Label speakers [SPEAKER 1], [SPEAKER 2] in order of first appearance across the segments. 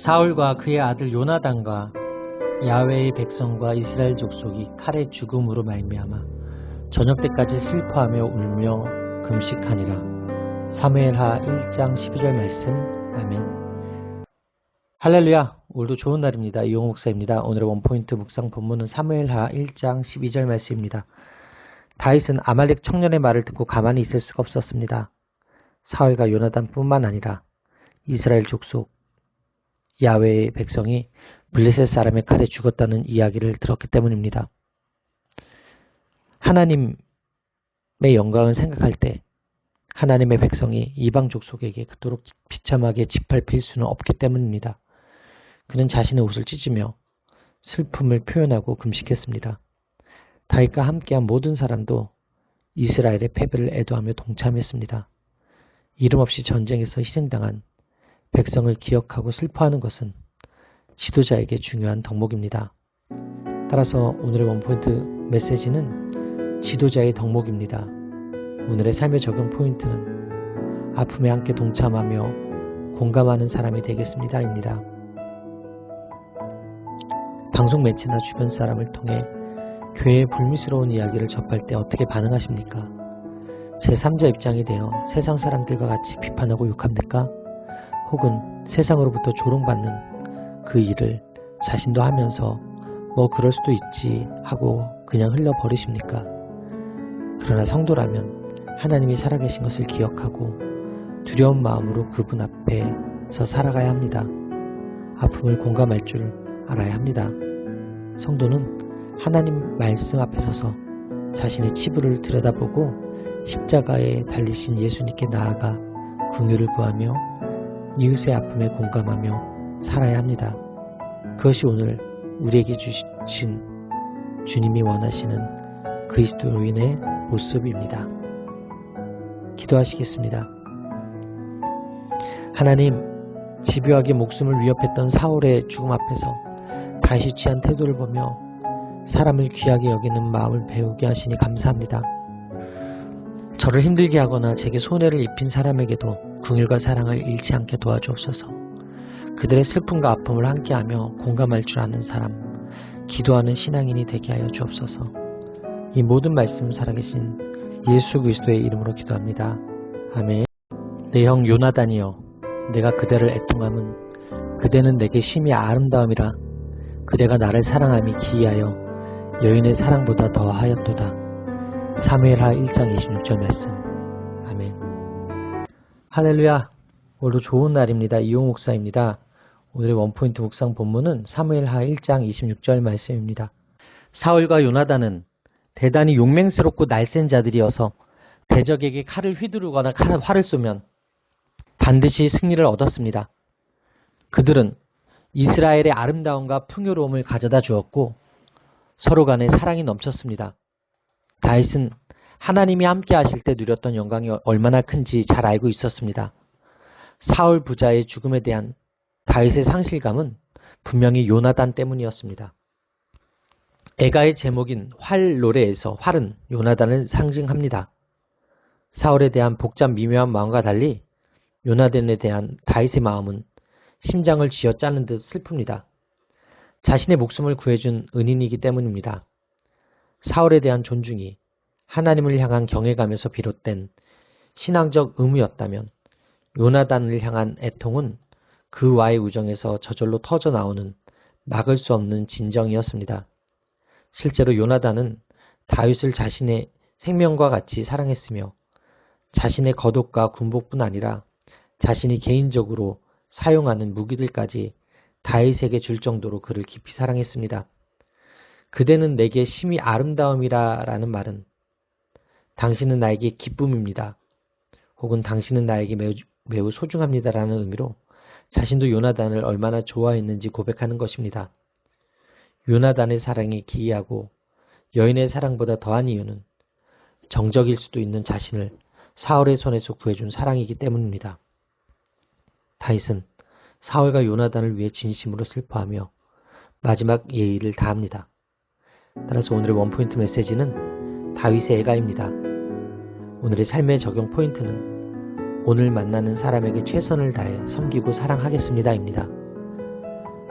[SPEAKER 1] 사울과 그의 아들 요나단과 야훼의 백성과 이스라엘 족속이 칼의 죽음으로 말미암아 저녁 때까지 슬퍼하며 울며 금식하니라. 사무엘하 1장 12절 말씀. 아멘. 할렐루야. 오늘도 좋은 날입니다. 이용호 목사입니다. 오늘의 원포인트 묵상 본문은 사무엘하 1장 12절 말씀입니다. 다윗은 아말렉 청년의 말을 듣고 가만히 있을 수가 없었습니다. 사울과 요나단뿐만 아니라 이스라엘 족속 야훼의 백성이 블레셋 사람의 칼에 죽었다는 이야기를 들었기 때문입니다. 하나님의 영광을 생각할 때 하나님의 백성이 이방 족속에게 그토록 비참하게 짓밟힐 수는 없기 때문입니다. 그는 자신의 옷을 찢으며 슬픔을 표현하고 금식했습니다. 다윗과 함께한 모든 사람도 이스라엘의 패배를 애도하며 동참했습니다. 이름 없이 전쟁에서 희생당한 백성을 기억하고 슬퍼하는 것은 지도자에게 중요한 덕목입니다. 따라서 오늘의 원포인트 메시지는 지도자의 덕목입니다. 오늘의 삶의 적용 포인트는 아픔에 함께 동참하며 공감하는 사람이 되겠습니다입니다. 방송 매체나 주변 사람을 통해 교회의 불미스러운 이야기를 접할 때 어떻게 반응하십니까? 제3자 입장이 되어 세상 사람들과 같이 비판하고 욕합니까? 혹은 세상으로부터 조롱받는 그 일을 자신도 하면서 뭐 그럴 수도 있지 하고 그냥 흘려버리십니까? 그러나 성도라면 하나님이 살아계신 것을 기억하고 두려운 마음으로 그분 앞에서 살아가야 합니다. 아픔을 공감할 줄 알아야 합니다. 성도는 하나님 말씀 앞에 서서 자신의 치부를 들여다보고 십자가에 달리신 예수님께 나아가 긍휼을 구하며 이웃의 아픔에 공감하며 살아야 합니다. 그것이 오늘 우리에게 주신 주님이 원하시는 그리스도인의 모습입니다. 기도하시겠습니다. 하나님, 집요하게 목숨을 위협했던 사울의 죽음 앞에서 다윗이 취한 태도를 보며 사람을 귀하게 여기는 마음을 배우게 하시니 감사합니다. 저를 힘들게 하거나 제게 손해를 입힌 사람에게도 긍휼과 사랑을 잃지 않게 도와주옵소서. 그들의 슬픔과 아픔을 함께하며 공감할 줄 아는 사람, 기도하는 신앙인이 되게 하여 주옵소서. 이 모든 말씀 살아계신 예수 그리스도의 이름으로 기도합니다. 아멘. 내 형 요나단이여, 내가 그대를 애통함은 그대는 내게 심히 아름다움이라. 그대가 나를 사랑함이 기이하여 여인의 사랑보다 더하였도다. 사무엘하 1장 26절 말씀. 아멘. 할렐루야. 오늘도 좋은 날입니다. 이용호 목사입니다. 오늘의 원포인트 묵상 본문은 사무엘하 1장 26절 말씀입니다. 사울과 요나단은 대단히 용맹스럽고 날쌘 자들이어서 대적에게 칼을 휘두르거나 활을 쏘면 반드시 승리를 얻었습니다. 그들은 이스라엘의 아름다움과 풍요로움을 가져다 주었고 서로 간에 사랑이 넘쳤습니다. 다윗은 하나님이 함께 하실 때 누렸던 영광이 얼마나 큰지 잘 알고 있었습니다. 사울 부자의 죽음에 대한 다윗의 상실감은 분명히 요나단 때문이었습니다. 애가의 제목인 활 노래에서 활은 요나단을 상징합니다. 사울에 대한 복잡 미묘한 마음과 달리 요나단에 대한 다윗의 마음은 심장을 쥐어 짜는 듯 슬픕니다. 자신의 목숨을 구해준 은인이기 때문입니다. 사울에 대한 존중이 하나님을 향한 경외감에서 비롯된 신앙적 의무였다면 요나단을 향한 애통은 그와의 우정에서 저절로 터져나오는 막을 수 없는 진정이었습니다. 실제로 요나단은 다윗을 자신의 생명과 같이 사랑했으며 자신의 겉옷과 군복뿐 아니라 자신이 개인적으로 사용하는 무기들까지 다윗에게 줄 정도로 그를 깊이 사랑했습니다. 그대는 내게 심히 아름다움이라 라는 말은 당신은 나에게 기쁨입니다. 혹은 당신은 나에게 매우 소중합니다 라는 의미로 자신도 요나단을 얼마나 좋아했는지 고백하는 것입니다. 요나단의 사랑이 기이하고 여인의 사랑보다 더한 이유는 정적일 수도 있는 자신을 사울의 손에서 구해준 사랑이기 때문입니다. 다윗은 사울과 요나단을 위해 진심으로 슬퍼하며 마지막 예의를 다합니다. 따라서 오늘의 원포인트 메시지는 다윗의 애가입니다. 오늘의 삶의 적용 포인트는 오늘 만나는 사람에게 최선을 다해 섬기고 사랑하겠습니다입니다.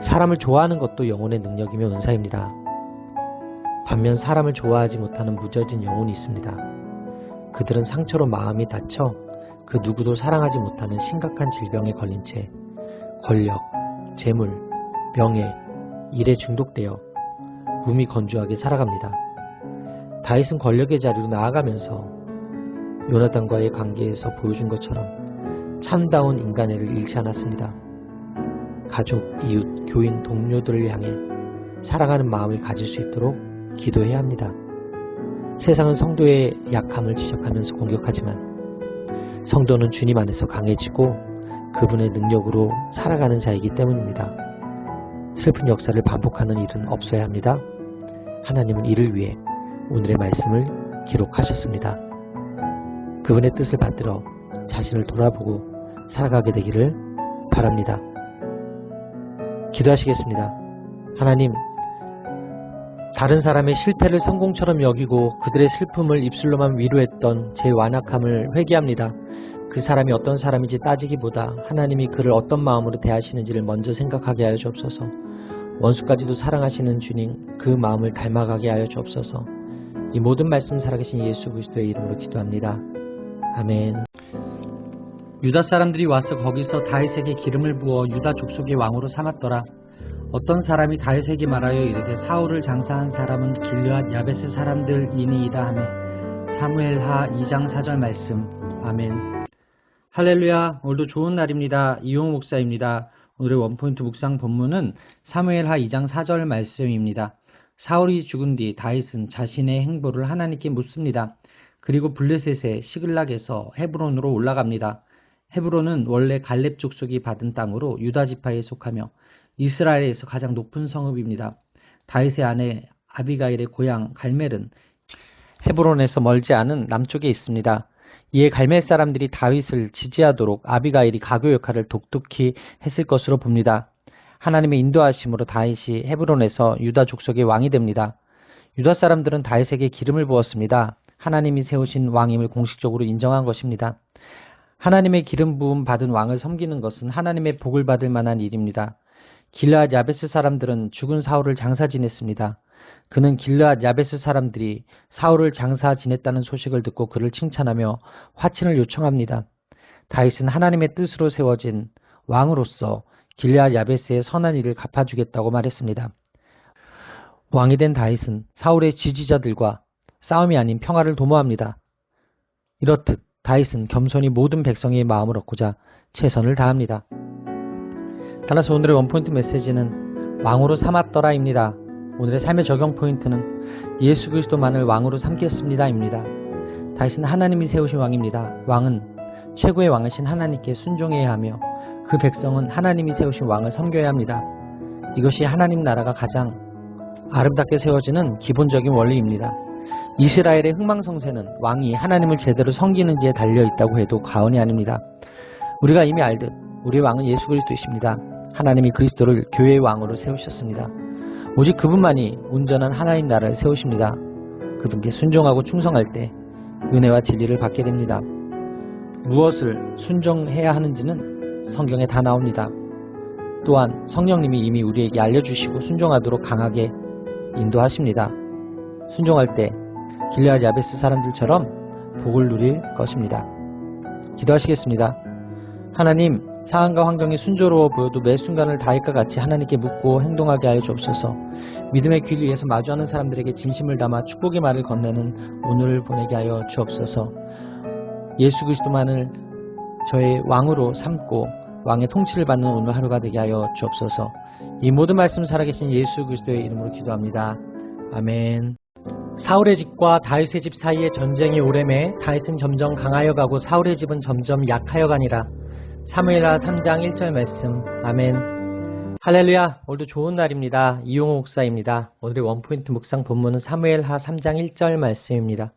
[SPEAKER 1] 사람을 좋아하는 것도 영혼의 능력이며 은사입니다. 반면 사람을 좋아하지 못하는 무뎌진 영혼이 있습니다. 그들은 상처로 마음이 다쳐 그 누구도 사랑하지 못하는 심각한 질병에 걸린 채 권력, 재물, 명예, 일에 중독되어 몸이 건조하게 살아갑니다. 다윗은 권력의 자리로 나아가면서 요나단과의 관계에서 보여준 것처럼 참다운 인간애를 잃지 않았습니다. 가족, 이웃, 교인, 동료들을 향해 사랑하는 마음을 가질 수 있도록 기도해야 합니다. 세상은 성도의 약함을 지적하면서 공격하지만 성도는 주님 안에서 강해지고 그분의 능력으로 살아가는 자이기 때문입니다. 슬픈 역사를 반복하는 일은 없어야 합니다. 하나님은 이를 위해 오늘의 말씀을 기록하셨습니다. 그분의 뜻을 받들어 자신을 돌아보고 살아가게 되기를 바랍니다. 기도하시겠습니다. 하나님, 다른 사람의 실패를 성공처럼 여기고 그들의 슬픔을 입술로만 위로했던 제 완악함을 회개합니다. 그 사람이 어떤 사람인지 따지기보다 하나님이 그를 어떤 마음으로 대하시는지를 먼저 생각하게 하여 주옵소서. 원수까지도 사랑하시는 주님, 그 마음을 닮아가게 하여 주옵소서. 이 모든 말씀 살아계신 예수 그리스도의 이름으로 기도합니다. 아멘. 유다 사람들이 와서 거기서 다윗에게 기름을 부어 유다 족속의 왕으로 삼았더라. 어떤 사람이 다윗에게 말하여 이르되 사울을 장사한 사람은 길르앗 야베스 사람들이니이다 하매 사무엘하 2장 4절 말씀. 아멘. 할렐루야. 오늘도 좋은 날입니다. 이용호 목사입니다. 오늘의 원포인트 묵상 본문은 사무엘하 2장 4절 말씀입니다. 사울이 죽은 뒤 다윗은 자신의 행보를 하나님께 묻습니다. 그리고 블레셋의 시글락에서 헤브론으로 올라갑니다. 헤브론은 원래 갈렙 족속이 받은 땅으로 유다 지파에 속하며 이스라엘에서 가장 높은 성읍입니다. 다윗의 아내 아비가일의 고향 갈멜은 헤브론에서 멀지 않은 남쪽에 있습니다. 이에 갈멜 사람들이 다윗을 지지하도록 아비가일이 가교 역할을 독특히 했을 것으로 봅니다. 하나님의 인도하심으로 다윗이 헤브론에서 유다 족속의 왕이 됩니다. 유다 사람들은 다윗에게 기름을 부었습니다. 하나님이 세우신 왕임을 공식적으로 인정한 것입니다. 하나님의 기름 부음 받은 왕을 섬기는 것은 하나님의 복을 받을 만한 일입니다. 길르앗 야베스 사람들은 죽은 사울을 장사 지냈습니다. 그는 길르앗 야베스 사람들이 사울을 장사 지냈다는 소식을 듣고 그를 칭찬하며 화친을 요청합니다. 다윗은 하나님의 뜻으로 세워진 왕으로서 길르앗 야베스의 선한 일을 갚아주겠다고 말했습니다. 왕이 된 다윗은 사울의 지지자들과 싸움이 아닌 평화를 도모합니다. 이렇듯 다윗은 겸손히 모든 백성의 마음을 얻고자 최선을 다합니다. 따라서 오늘의 원포인트 메시지는 왕으로 삼았더라입니다. 오늘의 삶의 적용 포인트는 예수 그리스도만을 왕으로 삼겠습니다입니다. 다윗은 하나님이 세우신 왕입니다. 왕은 최고의 왕이신 하나님께 순종해야 하며 그 백성은 하나님이 세우신 왕을 섬겨야 합니다. 이것이 하나님 나라가 가장 아름답게 세워지는 기본적인 원리입니다. 이스라엘의 흥망성쇠는 왕이 하나님을 제대로 섬기는지에 달려있다고 해도 과언이 아닙니다. 우리가 이미 알듯 우리의 왕은 예수 그리스도이십니다. 하나님이 그리스도를 교회의 왕으로 세우셨습니다. 오직 그분만이 온전한 하나님 나라를 세우십니다. 그분께 순종하고 충성할 때 은혜와 진리를 받게 됩니다. 무엇을 순종해야 하는지는 성경에 다 나옵니다. 또한 성령님이 이미 우리에게 알려주시고 순종하도록 강하게 인도하십니다. 순종할 때 길르앗 야베스 사람들처럼 복을 누릴 것입니다. 기도하시겠습니다. 하나님, 상황과 환경이 순조로워 보여도 매 순간을 다윗과 같이 하나님께 묻고 행동하게 하여 주옵소서. 믿음의 길 위에서 마주하는 사람들에게 진심을 담아 축복의 말을 건네는 오늘을 보내게 하여 주옵소서. 예수 그리스도만을 저의 왕으로 삼고 왕의 통치를 받는 오늘 하루가 되게 하여 주옵소서. 이 모든 말씀 살아계신 예수 그리스도의 이름으로 기도합니다. 아멘. 사울의 집과 다윗의 집 사이에 전쟁이 오래매 다윗은 점점 강하여 가고 사울의 집은 점점 약하여 가니라. 사무엘하 3장 1절 말씀. 아멘. 할렐루야. 오늘도 좋은 날입니다. 이용호 목사입니다. 오늘의 원포인트 묵상 본문은 사무엘하 3장 1절 말씀입니다.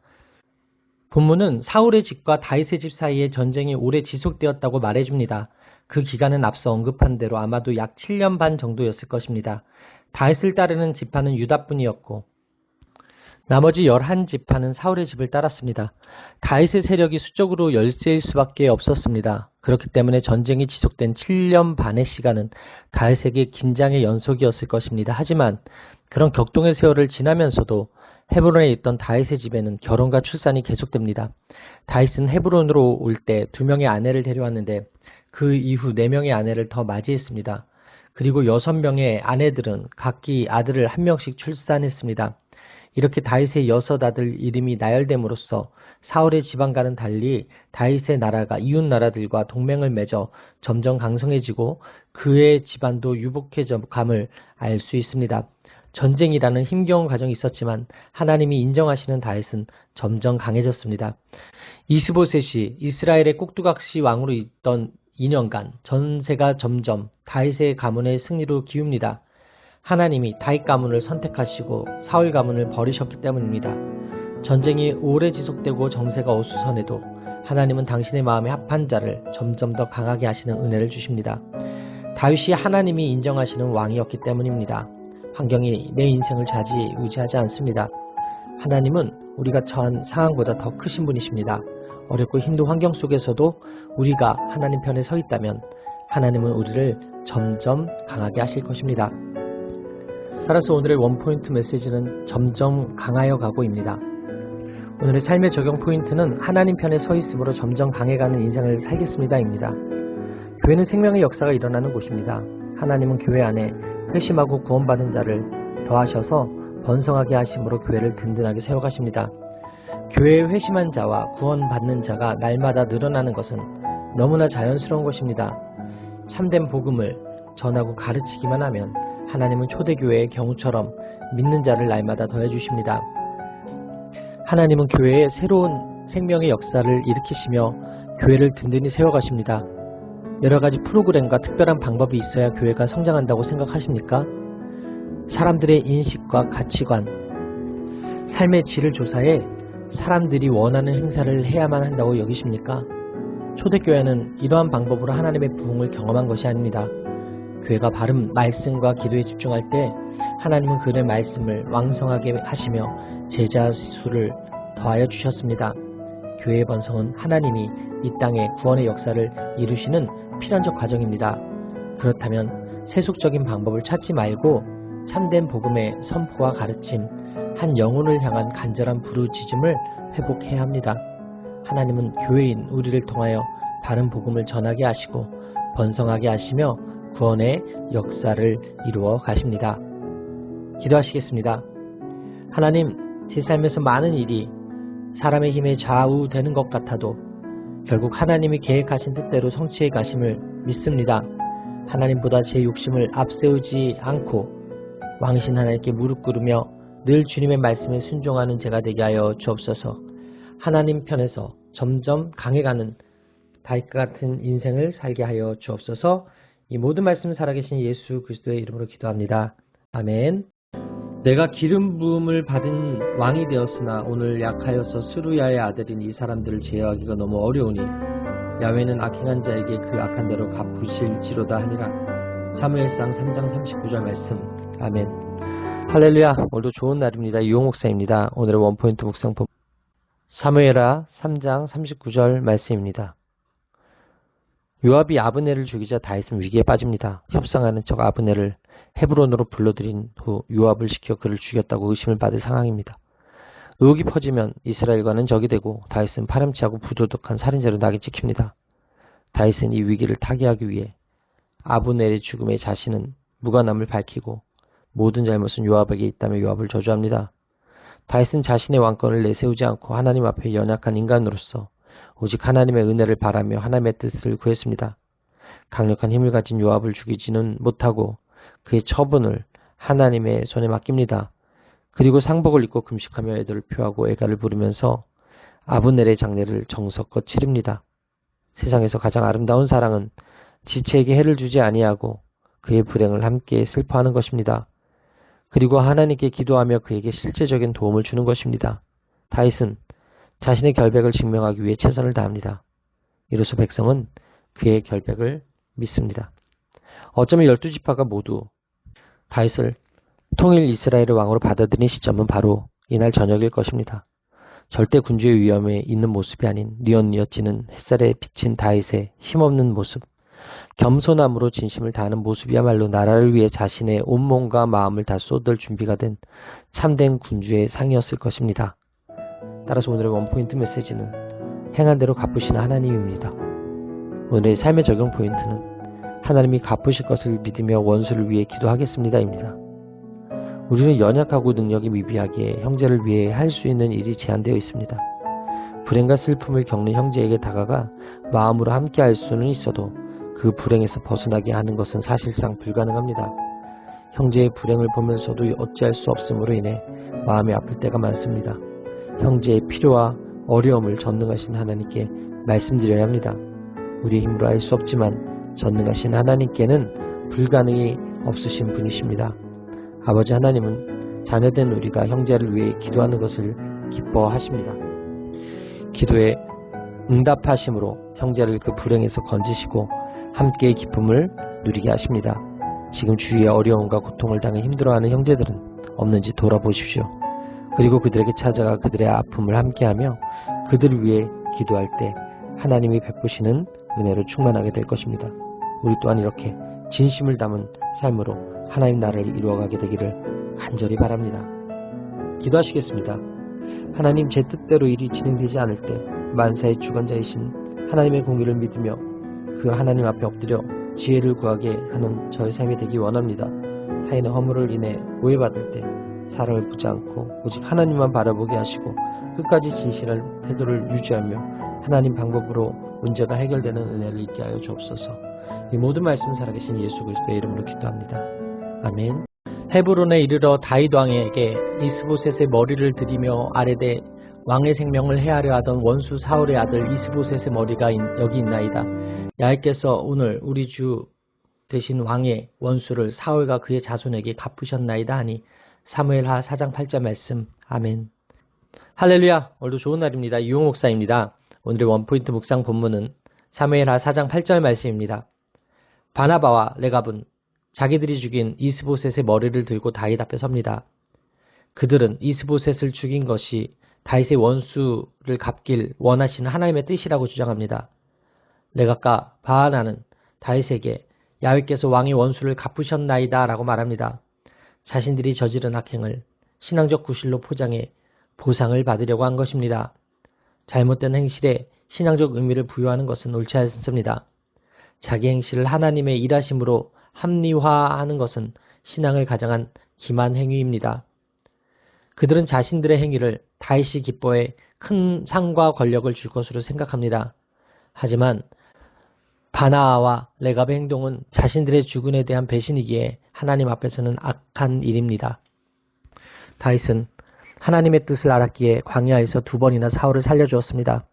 [SPEAKER 1] 본문은 사울의 집과 다윗의 집 사이에 전쟁이 오래 지속되었다고 말해줍니다. 그 기간은 앞서 언급한 대로 아마도 약 7년 반 정도였을 것입니다. 다윗을 따르는 지파는 유다뿐이었고 나머지 11지파는 사울의 집을 따랐습니다. 다윗의 세력이 수적으로 열세일 수밖에 없었습니다. 그렇기 때문에 전쟁이 지속된 7년 반의 시간은 다윗에게 긴장의 연속이었을 것입니다. 하지만 그런 격동의 세월을 지나면서도 헤브론에 있던 다윗의 집에는 결혼과 출산이 계속됩니다. 다윗은 헤브론으로 올 때 2명의 아내를 데려왔는데 그 이후 4명의 아내를 더 맞이했습니다. 그리고 6명의 아내들은 각기 아들을 1명씩 출산했습니다. 이렇게 다윗의 6 아들 이름이 나열됨으로써 사울의 지방과는 달리 다윗의 나라가 이웃 나라들과 동맹을 맺어 점점 강성해지고 그의 집안도 유복해감을 알 수 있습니다. 전쟁이라는 힘겨운 과정이 있었지만 하나님이 인정하시는 다윗은 점점 강해졌습니다. 25셋이 이스라엘의 꼭두각시 왕으로 있던 2년간 전세가 점점 다윗의 가문의 승리로 기웁니다. 하나님이 다윗 가문을 선택하시고 사울 가문을 버리셨기 때문입니다. 전쟁이 오래 지속되고 정세가 어수선해도 하나님은 당신의 마음에 합한 자를 점점 더 강하게 하시는 은혜를 주십니다. 다윗이 하나님이 인정하시는 왕이었기 때문입니다. 환경이 내 인생을 좌지우지하지 않습니다. 하나님은 우리가 처한 상황보다 더 크신 분이십니다. 어렵고 힘든 환경 속에서도 우리가 하나님 편에 서 있다면 하나님은 우리를 점점 강하게 하실 것입니다. 따라서 오늘의 원포인트 메시지는 점점 강하여 가고입니다. 오늘의 삶의 적용 포인트는 하나님 편에 서 있으므로 점점 강해가는 인생을 살겠습니다입니다. 교회는 생명의 역사가 일어나는 곳입니다. 하나님은 교회 안에 회심하고 구원받은 자를 더하셔서 번성하게 하심으로 교회를 든든하게 세워가십니다. 교회에 회심한 자와 구원받는 자가 날마다 늘어나는 것은 너무나 자연스러운 것입니다. 참된 복음을 전하고 가르치기만 하면 하나님은 초대교회의 경우처럼 믿는 자를 날마다 더해주십니다. 하나님은 교회에 새로운 생명의 역사를 일으키시며 교회를 든든히 세워가십니다. 여러가지 프로그램과 특별한 방법이 있어야 교회가 성장한다고 생각하십니까? 사람들의 인식과 가치관, 삶의 질을 조사해 사람들이 원하는 행사를 해야만 한다고 여기십니까? 초대교회는 이러한 방법으로 하나님의 부흥을 경험한 것이 아닙니다. 교회가 바른 말씀과 기도에 집중할 때 하나님은 그의 말씀을 왕성하게 하시며 제자 수를 더하여 주셨습니다. 교회의 번성은 하나님이 이 땅에 구원의 역사를 이루시는 필연적 과정입니다. 그렇다면 세속적인 방법을 찾지 말고 참된 복음의 선포와 가르침, 한 영혼을 향한 간절한 부르짖음을 회복해야 합니다. 하나님은 교회인 우리를 통하여 바른 복음을 전하게 하시고 번성하게 하시며 구원의 역사를 이루어 가십니다. 기도하시겠습니다. 하나님, 제 삶에서 많은 일이 사람의 힘에 좌우되는 것 같아도 결국 하나님이 계획하신 뜻대로 성취해 가심을 믿습니다. 하나님보다 제 욕심을 앞세우지 않고 왕이신 하나님께 무릎 꿇으며 늘 주님의 말씀에 순종하는 제가 되게 하여 주옵소서. 하나님 편에서 점점 강해가는 다윗과 같은 인생을 살게 하여 주옵소서. 이 모든 말씀 살아계신 예수 그리스도의 이름으로 기도합니다. 아멘. 내가 기름 부음을 받은 왕이 되었으나 오늘 약하여서 스루야의 아들인 이 사람들을 제어하기가 너무 어려우니 야훼는 악행한 자에게 그 악한 대로 갚으실지로다 하니라. 사무엘상 3장 39절 말씀. 아멘. 할렐루야. 오늘도 좋은 날입니다. 이용 목사입니다. 오늘의 원포인트 묵상법 사무엘하 3장 39절 말씀입니다. 요압이 아브넬을 죽이자 다윗은 위기에 빠집니다. 협상하는 척 아브넬을 헤브론으로 불러들인 후 요압을 시켜 그를 죽였다고 의심을 받을 상황입니다. 의혹이 퍼지면 이스라엘과는 적이 되고 다윗은 파렴치하고 부도덕한 살인죄로 낙인 찍힙니다. 다윗은 이 위기를 타개하기 위해 아브넬의 죽음에 자신은 무관함을 밝히고 모든 잘못은 요압에게 있다며 요압을 저주합니다. 다윗은 자신의 왕권을 내세우지 않고 하나님 앞에 연약한 인간으로서 오직 하나님의 은혜를 바라며 하나님의 뜻을 구했습니다. 강력한 힘을 가진 요압을 죽이지는 못하고 그의 처분을 하나님의 손에 맡깁니다. 그리고 상복을 입고 금식하며 애들을 표하고 애가를 부르면서 아브넬의 장례를 정성껏 치릅니다. 세상에서 가장 아름다운 사랑은 지체에게 해를 주지 아니하고 그의 불행을 함께 슬퍼하는 것입니다. 그리고 하나님께 기도하며 그에게 실제적인 도움을 주는 것입니다. 다윗은 자신의 결백을 증명하기 위해 최선을 다합니다. 이로써 백성은 그의 결백을 믿습니다. 어쩌면 12지파가 모두 다윗을 통일 이스라엘의 왕으로 받아들인 시점은 바로 이날 저녁일 것입니다. 절대 군주의 위험에 있는 모습이 아닌 뉘엿뉘엿지는 햇살에 비친 다윗의 힘없는 모습, 겸손함으로 진심을 다하는 모습이야말로 나라를 위해 자신의 온몸과 마음을 다 쏟을 준비가 된 참된 군주의 상이었을 것입니다. 따라서 오늘의 원포인트 메시지는 행한 대로 갚으시는 하나님입니다. 오늘의 삶의 적용 포인트는 하나님이 갚으실 것을 믿으며 원수를 위해 기도하겠습니다입니다. 우리는 연약하고 능력이 미비하기에 형제를 위해 할 수 있는 일이 제한되어 있습니다. 불행과 슬픔을 겪는 형제에게 다가가 마음으로 함께 할 수는 있어도 그 불행에서 벗어나게 하는 것은 사실상 불가능합니다. 형제의 불행을 보면서도 어찌할 수 없음으로 인해 마음이 아플 때가 많습니다. 형제의 필요와 어려움을 전능하신 하나님께 말씀드려야 합니다. 우리 힘으로 할 수 없지만 전능하신 하나님께는 불가능이 없으신 분이십니다. 아버지 하나님은 자녀된 우리가 형제를 위해 기도하는 것을 기뻐하십니다. 기도에 응답하심으로 형제를 그 불행에서 건지시고 함께의 기쁨을 누리게 하십니다. 지금 주위에 어려움과 고통을 당해 힘들어하는 형제들은 없는지 돌아보십시오. 그리고 그들에게 찾아가 그들의 아픔을 함께하며 그들을 위해 기도할 때 하나님이 베푸시는 은혜로 충만하게 될 것입니다. 우리 또한 이렇게 진심을 담은 삶으로 하나님 나라를 이루어가게 되기를 간절히 바랍니다. 기도하시겠습니다. 하나님, 제 뜻대로 일이 진행되지 않을 때 만사의 주관자이신 하나님의 공의를 믿으며 그 하나님 앞에 엎드려 지혜를 구하게 하는 저의 삶이 되기 원합니다. 타인의 허물을 인해 오해받을 때 사람을 보지 않고 오직 하나님만 바라보게 하시고 끝까지 진실한 태도를 유지하며 하나님 방법으로 문제가 해결되는 은혜를 있게 하여 주옵소서. 이 모든 말씀 살아계신 예수 그리스도의 이름으로 기도합니다. 아멘. 헤브론에 이르러 다윗 왕에게 이스보셋의 머리를 들이며 아뢰되 왕의 생명을 해하려 하던 원수 사울의 아들 이스보셋의 머리가 여기 있나이다. 야훼께서 오늘 우리 주 대신 왕의 원수를 사울과 그의 자손에게 갚으셨나이다 하니 사무엘하 4장 8절 말씀. 아멘. 할렐루야. 오늘도 좋은 날입니다. 이용 목사입니다. 오늘의 원포인트 묵상 본문은 사무엘하 4장 8절 말씀입니다. 바나바와 레갑은 자기들이 죽인 이스보셋의 머리를 들고 다윗 앞에 섭니다. 그들은 이스보셋을 죽인 것이 다윗의 원수를 갚길 원하시는 하나님의 뜻이라고 주장합니다. 레갑과 바하나는 다윗에게 야훼께서 왕의 원수를 갚으셨나이다 라고 말합니다. 자신들이 저지른 악행을 신앙적 구실로 포장해 보상을 받으려고 한 것입니다. 잘못된 행실에 신앙적 의미를 부여하는 것은 옳지 않습니다. 자기 행실을 하나님의 일하심으로 합리화하는 것은 신앙을 가장한 기만 행위입니다. 그들은 자신들의 행위를 다윗이 기뻐해 큰 상과 권력을 줄 것으로 생각합니다. 하지만 바나아와 레갑의 행동은 자신들의 주군에 대한 배신이기에 하나님 앞에서는 악한 일입니다. 다윗은 하나님의 뜻을 알았기에 광야에서 2번이나 사울을 살려주었습니다.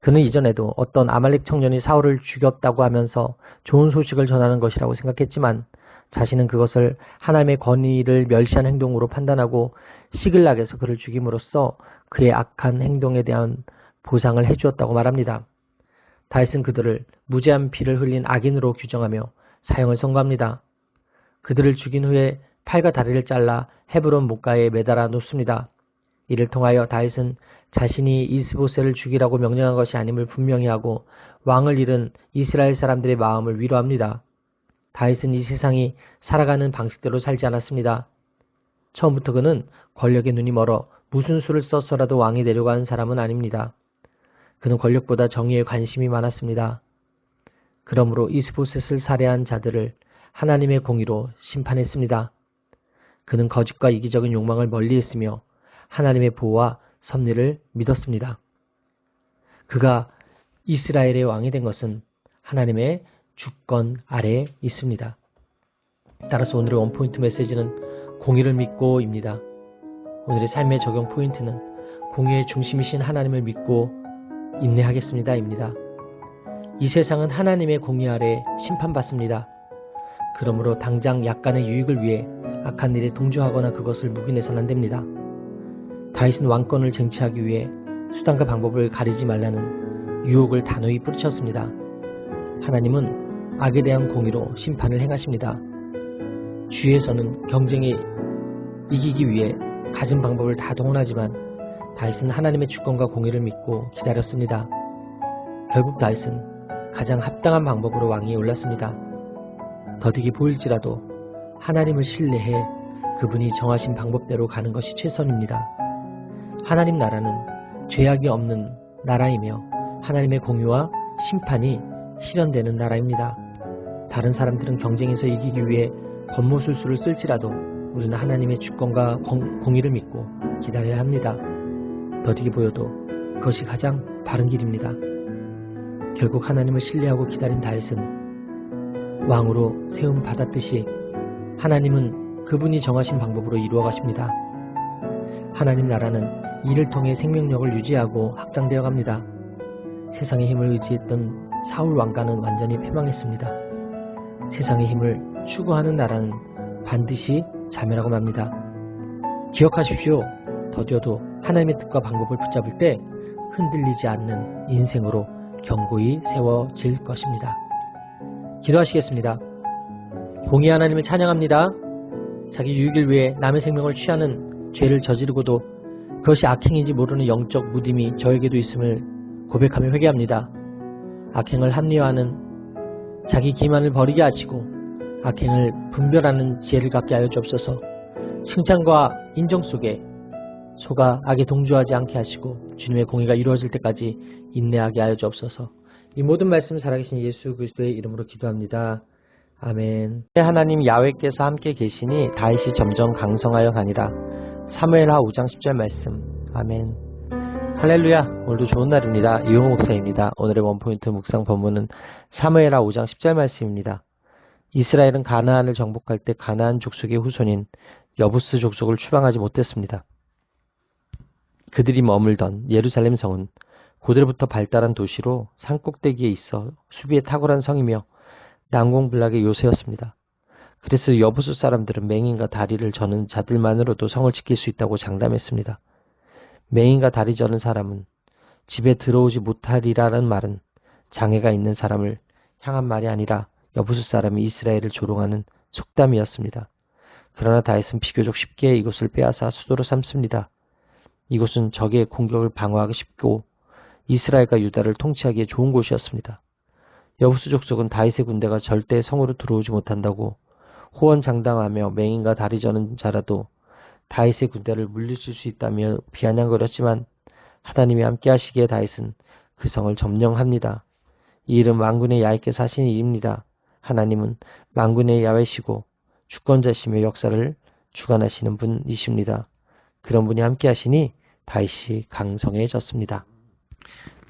[SPEAKER 1] 그는 이전에도 어떤 아말렉 청년이 사울을 죽였다고 하면서 좋은 소식을 전하는 것이라고 생각했지만 자신은 그것을 하나님의 권위를 멸시한 행동으로 판단하고 시글락에서 그를 죽임으로써 그의 악한 행동에 대한 보상을 해주었다고 말합니다. 다윗은 그들을 무죄한 피를 흘린 악인으로 규정하며 사형을 선고합니다. 그들을 죽인 후에 팔과 다리를 잘라 헤브론 목가에 매달아 놓습니다. 이를 통하여 다윗은 자신이 이스보셋을 죽이라고 명령한 것이 아님을 분명히 하고 왕을 잃은 이스라엘 사람들의 마음을 위로합니다. 다윗은 이 세상이 살아가는 방식대로 살지 않았습니다. 처음부터 그는 권력에 눈이 멀어 무슨 수를 써서라도 왕이 되려고 하는 사람은 아닙니다. 그는 권력보다 정의에 관심이 많았습니다. 그러므로 이스보셋을 살해한 자들을 하나님의 공의로 심판했습니다. 그는 거짓과 이기적인 욕망을 멀리했으며 하나님의 보호와 섭리를 믿었습니다. 그가 이스라엘의 왕이 된 것은 하나님의 주권 아래에 있습니다. 따라서 오늘의 원포인트 메시지는 공의를 믿고입니다. 오늘의 삶의 적용 포인트는 공의의 중심이신 하나님을 믿고 인내하겠습니다 입니다. 이 세상은 하나님의 공의 아래 심판받습니다. 그러므로 당장 약간의 유익을 위해 악한 일에 동조하거나 그것을 묵인해서는 안 됩니다. 다윗은 왕권을 쟁취하기 위해 수단과 방법을 가리지 말라는 유혹을 단호히 뿌리쳤습니다. 하나님은 악에 대한 공의로 심판을 행하십니다. 주위에서는 경쟁에 이기기 위해 가진 방법을 다 동원하지만 다윗은 하나님의 주권과 공의를 믿고 기다렸습니다. 결국 다윗은 가장 합당한 방법으로 왕위에 올랐습니다. 더디게 보일지라도 하나님을 신뢰해 그분이 정하신 방법대로 가는 것이 최선입니다. 하나님 나라는 죄악이 없는 나라이며 하나님의 공의와 심판이 실현되는 나라입니다. 다른 사람들은 경쟁에서 이기기 위해 권모술수를 쓸지라도 우리는 하나님의 주권과 공의를 믿고 기다려야 합니다. 더디게 보여도 그것이 가장 바른 길입니다. 결국 하나님을 신뢰하고 기다린 다윗은 왕으로 세움 받았듯이 하나님은 그분이 정하신 방법으로 이루어 가십니다. 하나님 나라는 이를 통해 생명력을 유지하고 확장되어 갑니다. 세상의 힘을 의지했던 사울 왕가는 완전히 패망했습니다. 세상의 힘을 추구하는 나라는 반드시 자멸하고 맙니다. 기억하십시오. 더디어도 하나님의 뜻과 방법을 붙잡을 때 흔들리지 않는 인생으로 견고히 세워질 것입니다. 기도하시겠습니다. 공의 하나님을 찬양합니다. 자기 유익을 위해 남의 생명을 취하는 죄를 저지르고도 그것이 악행인지 모르는 영적 무딤이 저에게도 있음을 고백하며 회개합니다. 악행을 합리화하는 자기 기만을 버리게 하시고 악행을 분별하는 지혜를 갖게 하여 주옵소서. 칭찬과 인정 속에 속아 악에 동조하지 않게 하시고 주님의 공의가 이루어질 때까지 인내하게 하여 주옵소서. 이 모든 말씀 살아계신 예수 그리스도의 이름으로 기도합니다. 아멘. 하나님 야훼께서 함께 계시니 다윗이 점점 강성하여 가니라. 사무엘하 5장 10절 말씀. 아멘. 할렐루야. 오늘도 좋은 날입니다. 이용호 목사입니다. 오늘의 원포인트 묵상 본문은 사무엘하 5장 10절 말씀입니다. 이스라엘은 가나안을 정복할 때 가나안 족속의 후손인 여부스 족속을 추방하지 못했습니다. 그들이 머물던 예루살렘 성은 고대로부터 발달한 도시로 산꼭대기에 있어 수비에 탁월한 성이며 난공불락의 요새였습니다. 그래서 여부수 사람들은 맹인과 다리를 저는 자들만으로도 성을 지킬 수 있다고 장담했습니다. 맹인과 다리 저는 사람은 집에 들어오지 못하리라는 말은 장애가 있는 사람을 향한 말이 아니라 여부수 사람이 이스라엘을 조롱하는 속담이었습니다. 그러나 다윗은 비교적 쉽게 이곳을 빼앗아 수도로 삼습니다. 이곳은 적의 공격을 방어하기 쉽고 이스라엘과 유다를 통치하기에 좋은 곳이었습니다. 여부수 족속은 다윗의 군대가 절대 성으로 들어오지 못한다고 호언장담하며 맹인과 다리 저는 자라도 다윗의 군대를 물리칠 수 있다며 비아냥거렸지만 하나님이 함께 하시기에 다윗은 그 성을 점령합니다. 이 일은 만군의 야훼께서 하신 일입니다. 하나님은 만군의 야훼시고 주권자시며 역사를 주관하시는 분이십니다. 그런 분이 함께 하시니 다윗이 강성해졌습니다.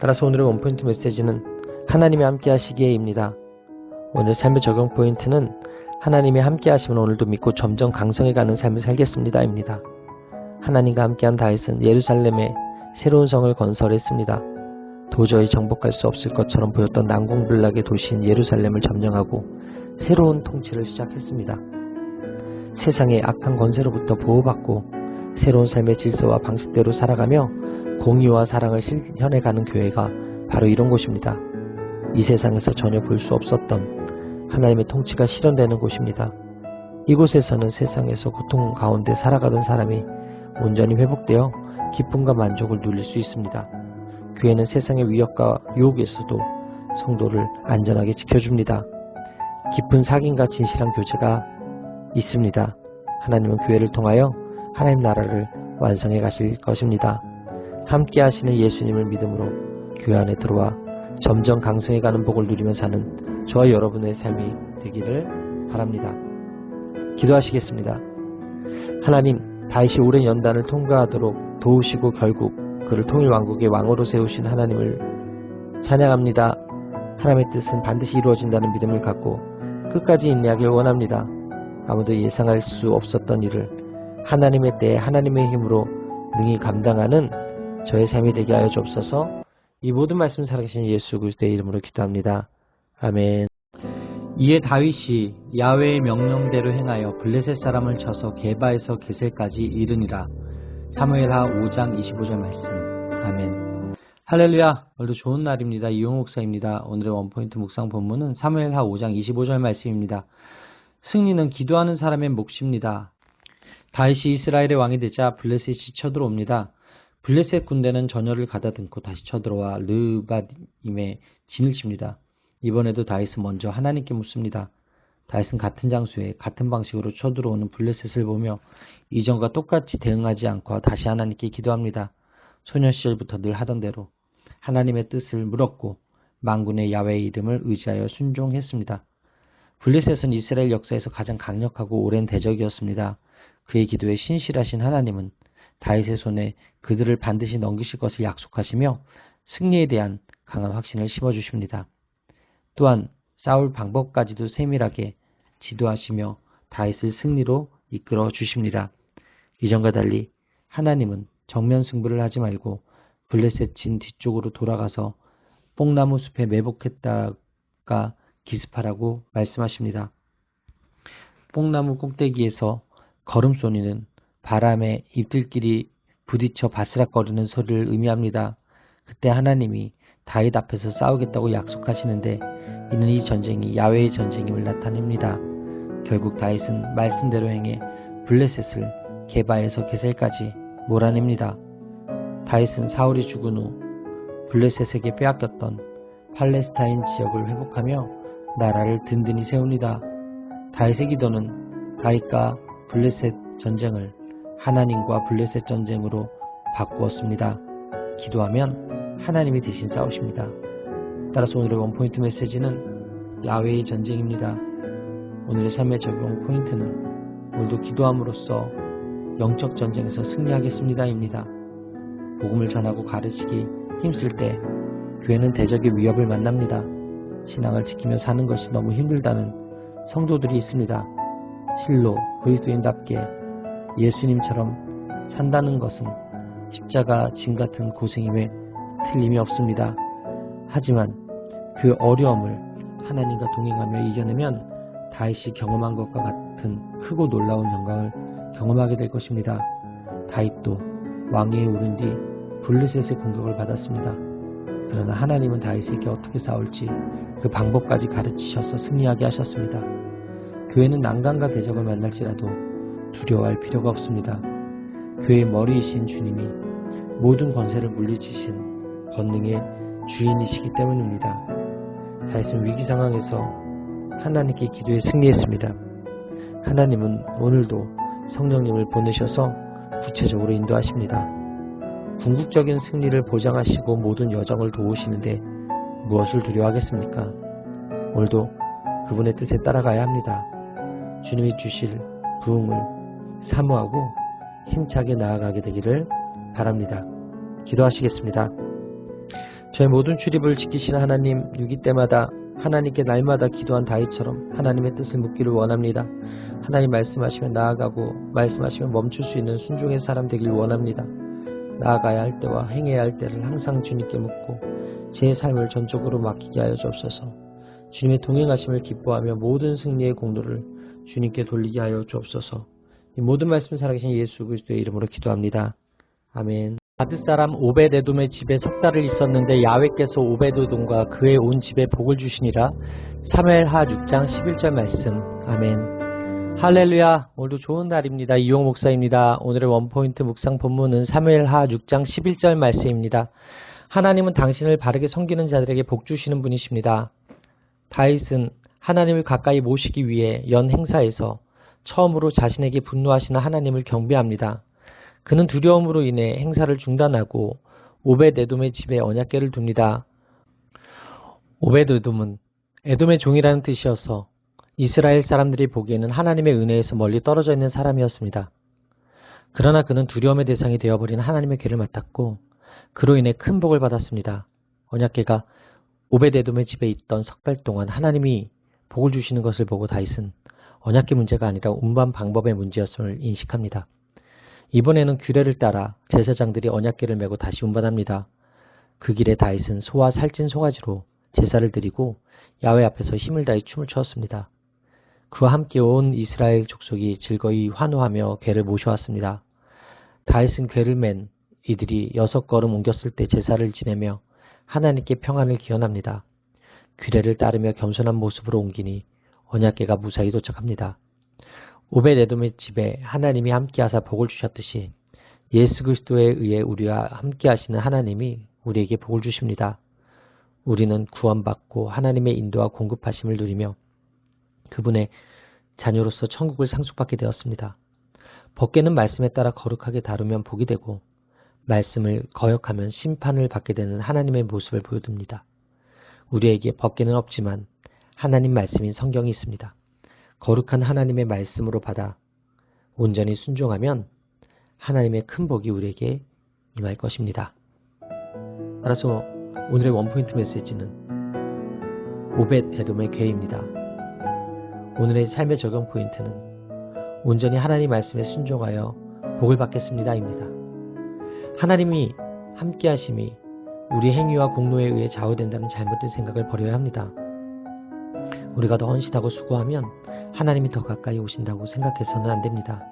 [SPEAKER 1] 따라서 오늘의 원포인트 메시지는 하나님이 함께 하시기에입니다. 오늘 삶의 적용 포인트는 하나님이 함께 하시면 오늘도 믿고 점점 강성해가는 삶을 살겠습니다 입니다. 하나님과 함께한 다윗은 예루살렘에 새로운 성을 건설했습니다. 도저히 정복할 수 없을 것처럼 보였던 난공불락의 도시인 예루살렘을 점령하고 새로운 통치를 시작했습니다. 세상의 악한 권세로부터 보호받고 새로운 삶의 질서와 방식대로 살아가며 공의와 사랑을 실현해가는 교회가 바로 이런 곳입니다. 이 세상에서 전혀 볼 수 없었던 하나님의 통치가 실현되는 곳입니다. 이곳에서는 세상에서 고통 가운데 살아가던 사람이 온전히 회복되어 기쁨과 만족을 누릴 수 있습니다. 교회는 세상의 위협과 유혹에서도 성도를 안전하게 지켜줍니다. 깊은 사귐과 진실한 교제가 있습니다. 하나님은 교회를 통하여 하나님 나라를 완성해 가실 것입니다. 함께 하시는 예수님을 믿음으로 교회 안에 들어와 점점 강성해가는 복을 누리며 사는 저와 여러분의 삶이 되기를 바랍니다. 기도하시겠습니다. 하나님, 다윗이 오랜 연단을 통과하도록 도우시고 결국 그를 통일 왕국의 왕으로 세우신 하나님을 찬양합니다. 하나님의 뜻은 반드시 이루어진다는 믿음을 갖고 끝까지 인내하길 원합니다. 아무도 예상할 수 없었던 일을 하나님의 때에 하나님의 힘으로 능히 감당하는 저의 삶이 되게 하여 주옵소서. 이 모든 말씀 살아계신 예수 그리스도의 이름으로 기도합니다. 아멘. 이에 다윗이 야훼의 명령대로 행하여 블레셋 사람을 쳐서 게바에서 게셀까지 이르니라. 사무엘하 5장 25절 말씀. 아멘. 할렐루야. 오늘도 좋은 날입니다. 이용호 목사입니다. 오늘의 원포인트 묵상 본문은 사무엘하 5장 25절 말씀입니다. 승리는 기도하는 사람의 몫입니다. 다윗이 이스라엘의 왕이 되자 블레셋이 쳐들어옵니다. 블레셋 군대는 전열을 가다듬고 다시 쳐들어와 르바임에 진을 칩니다. 이번에도 다윗은 먼저 하나님께 묻습니다. 다윗은 같은 장소에 같은 방식으로 쳐들어오는 블레셋을 보며 이전과 똑같이 대응하지 않고 다시 하나님께 기도합니다. 소년 시절부터 늘 하던 대로 하나님의 뜻을 물었고 만군의 야훼의 이름을 의지하여 순종했습니다. 블레셋은 이스라엘 역사에서 가장 강력하고 오랜 대적이었습니다. 그의 기도에 신실하신 하나님은 다윗의 손에 그들을 반드시 넘기실 것을 약속하시며 승리에 대한 강한 확신을 심어주십니다. 또한 싸울 방법까지도 세밀하게 지도하시며 다윗을 승리로 이끌어 주십니다. 이전과 달리 하나님은 정면 승부를 하지 말고 블레셋 진 뒤쪽으로 돌아가서 뽕나무 숲에 매복했다가 기습하라고 말씀하십니다. 뽕나무 꼭대기에서 걸음소리는 바람에 잎들끼리 부딪혀 바스락거리는 소리를 의미합니다. 그때 하나님이 다윗 앞에서 싸우겠다고 약속하시는데 이는 이 전쟁이 야훼의 전쟁임을 나타냅니다. 결국 다윗은 말씀대로 행해 블레셋을 게바에서 게셀까지 몰아냅니다. 다윗은 사울이 죽은 후 블레셋에게 빼앗겼던 팔레스타인 지역을 회복하며 나라를 든든히 세웁니다. 다윗의 기도는 다윗과 블레셋 전쟁을 하나님과 블레셋 전쟁으로 바꾸었습니다. 기도하면 하나님이 대신 싸우십니다. 따라서 오늘의 원포인트 메시지는 야훼의 전쟁입니다. 오늘의 삶의 적용 포인트는 오늘도 기도함으로써 영적 전쟁에서 승리하겠습니다입니다. 복음을 전하고 가르치기 힘쓸 때 교회는 대적의 위협을 만납니다. 신앙을 지키며 사는 것이 너무 힘들다는 성도들이 있습니다. 실로 그리스도인답게 예수님처럼 산다는 것은 십자가 진 같은 고생임에 틀림이 없습니다. 하지만 그 어려움을 하나님과 동행하며 이겨내면 다윗이 경험한 것과 같은 크고 놀라운 영광을 경험하게 될 것입니다. 다윗도 왕위에 오른 뒤 블레셋의 공격을 받았습니다. 그러나 하나님은 다윗에게 어떻게 싸울지 그 방법까지 가르치셔서 승리하게 하셨습니다. 교회는 난관과 대적을 만날지라도 두려워할 필요가 없습니다. 교회의 머리이신 주님이 모든 권세를 물리치신 권능의 주인이시기 때문입니다. 다윗은 위기 상황에서 하나님께 기도해 승리했습니다. 하나님은 오늘도 성령님을 보내셔서 구체적으로 인도하십니다. 궁극적인 승리를 보장하시고 모든 여정을 도우시는데 무엇을 두려워하겠습니까? 오늘도 그분의 뜻에 따라가야 합니다. 주님이 주실 부흥을 사모하고 힘차게 나아가게 되기를 바랍니다. 기도하시겠습니다. 저의 모든 출입을 지키시는 하나님, 위기 때마다 하나님께 날마다 기도한 다윗처럼 하나님의 뜻을 묻기를 원합니다. 하나님 말씀하시면 나아가고 말씀하시면 멈출 수 있는 순종의 사람 되기를 원합니다. 나아가야 할 때와 행해야 할 때를 항상 주님께 묻고 제 삶을 전적으로 맡기게 하여 주옵소서. 주님의 동행하심을 기뻐하며 모든 승리의 공로를 주님께 돌리게 하여 주옵소서. 이 모든 말씀 살아계신 예수 그리스도의 이름으로 기도합니다. 아멘. 가드 사람 오벳에돔의 집에 석 달을 있었는데 야훼께서 오벳에돔과 그의 온 집에 복을 주시니라. 사무엘하 6장 11절 말씀. 아멘. 할렐루야. 오늘도 좋은 날입니다. 이용 목사입니다. 오늘의 원포인트 묵상 본문은 사무엘하 6장 11절 말씀입니다. 하나님은 당신을 바르게 섬기는 자들에게 복 주시는 분이십니다. 다윗은 하나님을 가까이 모시기 위해 연 행사에서 처음으로 자신에게 분노하시는 하나님을 경배합니다. 그는 두려움으로 인해 행사를 중단하고 오벳에돔의 집에 언약궤를 둡니다. 오벳에돔은 에돔의 종이라는 뜻이어서 이스라엘 사람들이 보기에는 하나님의 은혜에서 멀리 떨어져 있는 사람이었습니다. 그러나 그는 두려움의 대상이 되어버린 하나님의 궤를 맡았고 그로 인해 큰 복을 받았습니다. 언약궤가 오벳에돔의 집에 있던 석 달 동안 하나님이 복을 주시는 것을 보고 다윗은 언약궤 문제가 아니라 운반 방법의 문제였음을 인식합니다. 이번에는 규례를 따라 제사장들이 언약궤를 메고 다시 운반합니다. 그 길에 다윗은 소와 살찐 소가지로 제사를 드리고 야훼 앞에서 힘을 다해 춤을 추었습니다. 그와 함께 온 이스라엘 족속이 즐거이 환호하며 궤를 모셔왔습니다. 다윗은 궤를 맨 이들이 6걸음 옮겼을 때 제사를 지내며 하나님께 평안을 기원합니다. 규례를 따르며 겸손한 모습으로 옮기니 언약궤가 무사히 도착합니다. 오벳에돔의 집에 하나님이 함께하사 복을 주셨듯이 예수 그리스도에 의해 우리와 함께하시는 하나님이 우리에게 복을 주십니다. 우리는 구원받고 하나님의 인도와 공급하심을 누리며 그분의 자녀로서 천국을 상속받게 되었습니다. 법궤는 말씀에 따라 거룩하게 다루면 복이 되고 말씀을 거역하면 심판을 받게 되는 하나님의 모습을 보여줍니다. 우리에게 법궤는 없지만 하나님 말씀인 성경이 있습니다. 거룩한 하나님의 말씀으로 받아 온전히 순종하면 하나님의 큰 복이 우리에게 임할 것입니다. 따라서 오늘의 원포인트 메시지는 오벳에돔의 괴입니다. 오늘의 삶의 적용 포인트는 온전히 하나님 말씀에 순종하여 복을 받겠습니다입니다. 하나님이 함께하심이 우리 행위와 공로에 의해 좌우된다는 잘못된 생각을 버려야 합니다. 우리가 더 헌신하고 수고하면 하나님이 더 가까이 오신다고 생각해서는 안 됩니다.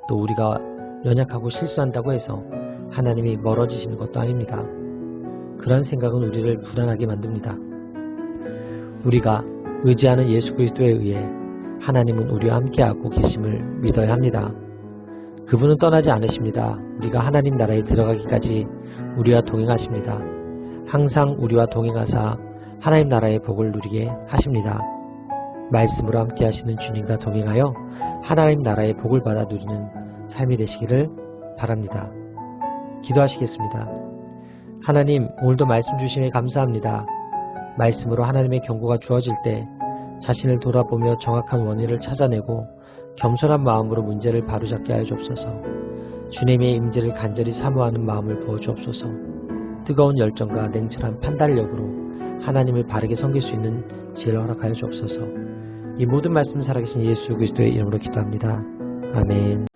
[SPEAKER 1] 또 우리가 연약하고 실수한다고 해서 하나님이 멀어지시는 것도 아닙니다. 그런 생각은 우리를 불안하게 만듭니다. 우리가 의지하는 예수 그리스도에 의해 하나님은 우리와 함께하고 계심을 믿어야 합니다. 그분은 떠나지 않으십니다. 우리가 하나님 나라에 들어가기까지 우리와 동행하십니다. 항상 우리와 동행하사 하나님 나라의 복을 누리게 하십니다. 말씀으로 함께 하시는 주님과 동행하여 하나님 나라의 복을 받아 누리는 삶이 되시기를 바랍니다. 기도하시겠습니다. 하나님, 오늘도 말씀 주심에 감사합니다. 말씀으로 하나님의 경고가 주어질 때 자신을 돌아보며 정확한 원인을 찾아내고 겸손한 마음으로 문제를 바로잡게 하여 주옵소서. 주님의 임재를 간절히 사모하는 마음을 부어주옵소서. 뜨거운 열정과 냉철한 판단력으로 하나님을 바르게 섬길 수 있는 지혜를 허락하여 주옵소서. 이 모든 말씀 살아계신 예수 그리스도의 이름으로 기도합니다. 아멘.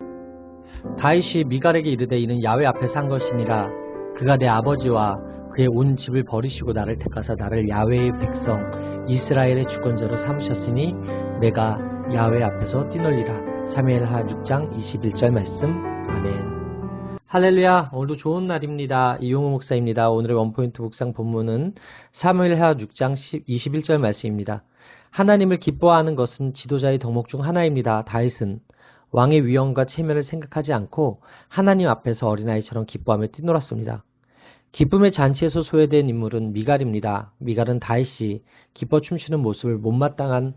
[SPEAKER 1] 다윗이 미갈에게 이르되 이는 야훼 앞에서 한 것이니라. 그가 내 아버지와 그의 온 집을 버리시고 나를 택하사 나를 야훼의 백성 이스라엘의 주권자로 삼으셨으니 내가 야훼 앞에서 뛰놀리라. 사무엘하 6장 21절 말씀. 아멘. 할렐루야. 오늘도 좋은 날입니다. 이용호 목사입니다. 오늘의 원포인트 묵상 본문은 사무엘하 6장 21절 말씀입니다. 하나님을 기뻐하는 것은 지도자의 덕목 중 하나입니다. 다윗은 왕의 위엄과 체면을 생각하지 않고 하나님 앞에서 어린아이처럼 기뻐하며 뛰놀았습니다. 기쁨의 잔치에서 소외된 인물은 미갈입니다. 미갈은 다윗이 기뻐 춤추는 모습을 못마땅한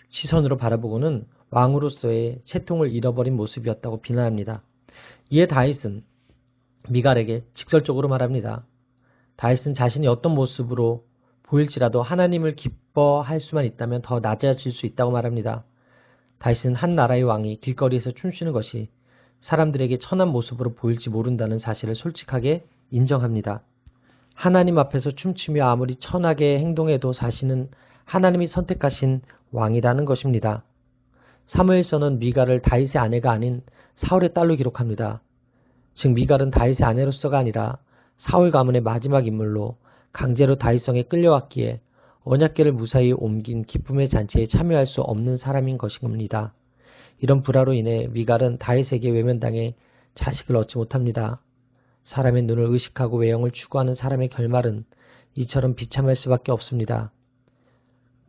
[SPEAKER 1] 시선으로 바라보고는 왕으로서의 채통을 잃어버린 모습이었다고 비난합니다. 이에 다윗은 미갈에게 직설적으로 말합니다. 다윗은 자신이 어떤 모습으로 보일지라도 하나님을 기뻐할 수만 있다면 더 낮아질 수 있다고 말합니다. 다윗은 한 나라의 왕이 길거리에서 춤추는 것이 사람들에게 천한 모습으로 보일지 모른다는 사실을 솔직하게 인정합니다. 하나님 앞에서 춤추며 아무리 천하게 행동해도 자신은 하나님이 선택하신 왕이라는 것입니다. 사무엘서는 미갈을 다윗의 아내가 아닌 사울의 딸로 기록합니다. 즉 미갈은 다윗의 아내로서가 아니라 사울 가문의 마지막 인물로 강제로 다윗성에 끌려왔기에 언약궤를 무사히 옮긴 기쁨의 잔치에 참여할 수 없는 사람인 것입니다. 이런 불화로 인해 미갈은 다윗에게 외면당해 자식을 얻지 못합니다. 사람의 눈을 의식하고 외형을 추구하는 사람의 결말은 이처럼 비참할 수밖에 없습니다.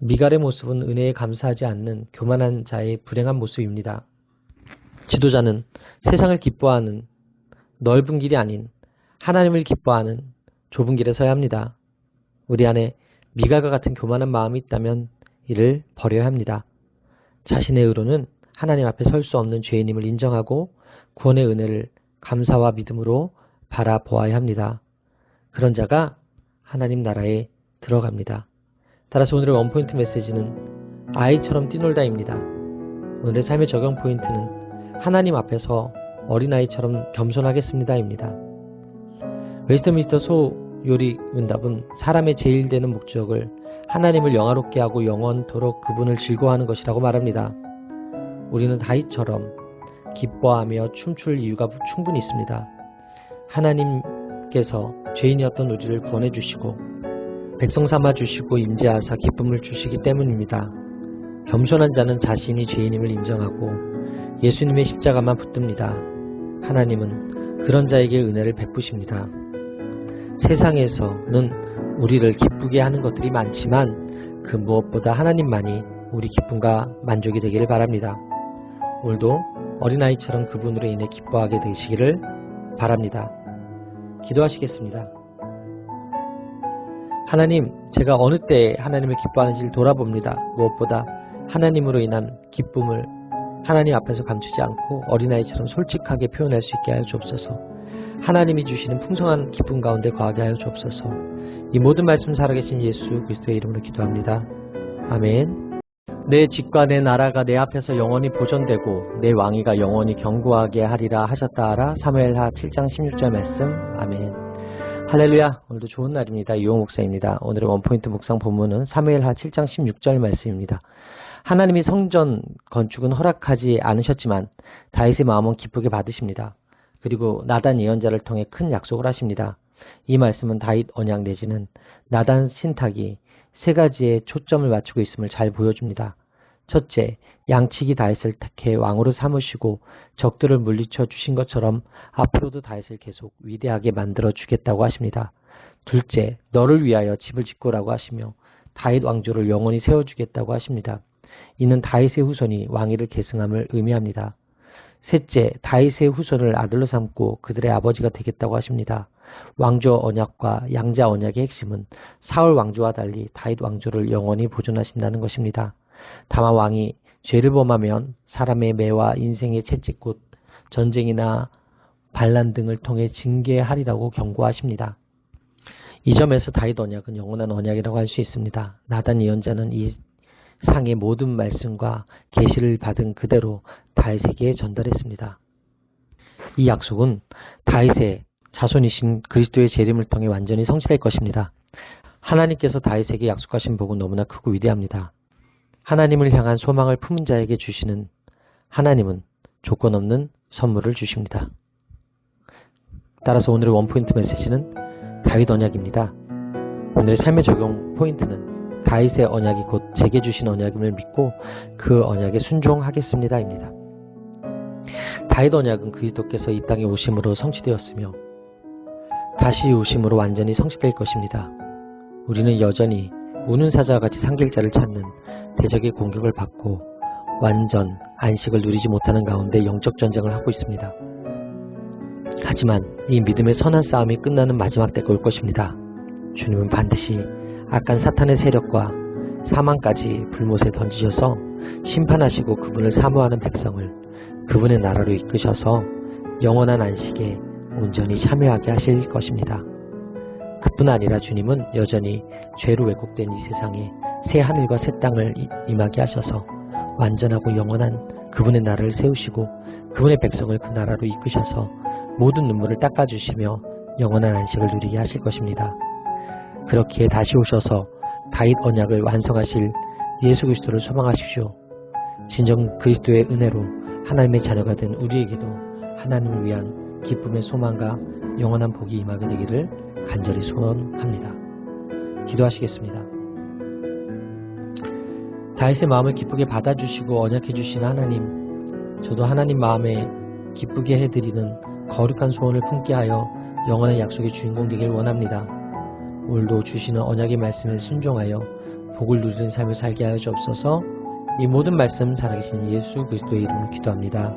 [SPEAKER 1] 미갈의 모습은 은혜에 감사하지 않는 교만한 자의 불행한 모습입니다. 지도자는 세상을 기뻐하는 넓은 길이 아닌 하나님을 기뻐하는 좁은 길에 서야 합니다. 우리 안에 미갈과 같은 교만한 마음이 있다면 이를 버려야 합니다. 자신의 의로는 하나님 앞에 설 수 없는 죄인임을 인정하고 구원의 은혜를 감사와 믿음으로 바라보아야 합니다. 그런 자가 하나님 나라에 들어갑니다. 따라서 오늘의 원포인트 메시지는 아이처럼 뛰놀다입니다. 오늘의 삶의 적용 포인트는 하나님 앞에서 어린아이처럼 겸손하겠습니다입니다. 웨스트민스터 소요리 문답은 사람의 제일 되는 목적을 하나님을 영화롭게 하고 영원토록 그분을 즐거워하는 것이라고 말합니다. 우리는 다윗처럼 기뻐하며 춤출 이유가 충분히 있습니다. 하나님께서 죄인이었던 우리를 구원해 주시고 백성 삼아 주시고 임재하사 기쁨을 주시기 때문입니다. 겸손한 자는 자신이 죄인임을 인정하고 예수님의 십자가만 붙듭니다. 하나님은 그런 자에게 은혜를 베푸십니다. 세상에서는 우리를 기쁘게 하는 것들이 많지만 그 무엇보다 하나님만이 우리 기쁨과 만족이 되기를 바랍니다. 오늘도 어린아이처럼 그분으로 인해 기뻐하게 되시기를 바랍니다. 기도하시겠습니다. 하나님, 제가 어느 때 하나님을 기뻐하는지를 돌아봅니다. 무엇보다 하나님으로 인한 기쁨을 하나님 앞에서 감추지 않고 어린아이처럼 솔직하게 표현할 수 있게 하여 주옵소서. 하나님이 주시는 풍성한 기쁨 가운데 거하게 하여 주옵소서. 이 모든 말씀 살아계신 예수 그리스도의 이름으로 기도합니다. 아멘. 내 집과 내 나라가 내 앞에서 영원히 보존되고 내 왕위가 영원히 견고하게 하리라 하셨다 하라. 사무엘하 7장 16절 말씀. 아멘. 할렐루야. 오늘도 좋은 날입니다. 이용 목사입니다. 오늘의 원포인트 묵상 본문은 사무엘하 7장 16절 말씀입니다. 하나님이 성전 건축은 허락하지 않으셨지만 다윗의 마음은 기쁘게 받으십니다. 그리고 나단 예언자를 통해 큰 약속을 하십니다. 이 말씀은 다윗 언약 내지는 나단 신탁이 세 가지에 초점을 맞추고 있음을 잘 보여줍니다. 첫째, 양치기 다윗을 택해 왕으로 삼으시고 적들을 물리쳐 주신 것처럼 앞으로도 다윗을 계속 위대하게 만들어 주겠다고 하십니다. 둘째, 너를 위하여 집을 짓고라고 하시며 다윗 왕조를 영원히 세워주겠다고 하십니다. 이는 다윗의 후손이 왕위를 계승함을 의미합니다. 셋째, 다윗의 후손을 아들로 삼고 그들의 아버지가 되겠다고 하십니다. 왕조 언약과 양자 언약의 핵심은 사울 왕조와 달리 다윗 왕조를 영원히 보존하신다는 것입니다. 다만 왕이 죄를 범하면 사람의 매와 인생의 채찍 곧 전쟁이나 반란 등을 통해 징계하리라고 경고하십니다. 이 점에서 다윗 언약은 영원한 언약이라고 할 수 있습니다. 나단 예언자는 이 상의 모든 말씀과 계시를 받은 그대로 다윗에게 전달했습니다. 이 약속은 다윗의 자손이신 그리스도의 재림을 통해 완전히 성취될 것입니다. 하나님께서 다윗에게 약속하신 복은 너무나 크고 위대합니다. 하나님을 향한 소망을 품은 자에게 주시는 하나님은 조건 없는 선물을 주십니다. 따라서 오늘의 원포인트 메시지는 다윗 언약입니다. 오늘의 삶의 적용 포인트는 다윗의 언약이 곧 제게 주신 언약임을 믿고 그 언약에 순종하겠습니다입니다. 다윗 언약은 그리스도께서 이 땅에 오심으로 성취되었으며 다시 오심으로 완전히 성취될 것입니다. 우리는 여전히 우는 사자와 같이 상길자를 찾는 대적의 공격을 받고 완전 안식을 누리지 못하는 가운데 영적 전쟁을 하고 있습니다. 하지만 이 믿음의 선한 싸움이 끝나는 마지막 때가 올 것입니다. 주님은 반드시 악한 사탄의 세력과 사망까지 불못에 던지셔서 심판하시고 그분을 사모하는 백성을 그분의 나라로 이끄셔서 영원한 안식에 온전히 참여하게 하실 것입니다. 그뿐 아니라 주님은 여전히 죄로 왜곡된 이 세상에 새 하늘과 새 땅을 임하게 하셔서 완전하고 영원한 그분의 나라를 세우시고 그분의 백성을 그 나라로 이끄셔서 모든 눈물을 닦아주시며 영원한 안식을 누리게 하실 것입니다. 그렇기에 다시 오셔서 다윗 언약을 완성하실 예수 그리스도를 소망하십시오. 진정 그리스도의 은혜로 하나님의 자녀가 된 우리에게도 하나님을 위한 기쁨의 소망과 영원한 복이 임하게 되기를 간절히 소원합니다. 기도하시겠습니다. 다윗의 마음을 기쁘게 받아주시고 언약해 주신 하나님, 저도 하나님 마음에 기쁘게 해드리는 거룩한 소원을 품게 하여 영원한 약속의 주인공 되길 원합니다. 오늘도 주시는 언약의 말씀에 순종하여 복을 누리는 삶을 살게 하여 주옵소서. 이 모든 말씀 살아계신 예수 그리스도의 이름으로 기도합니다.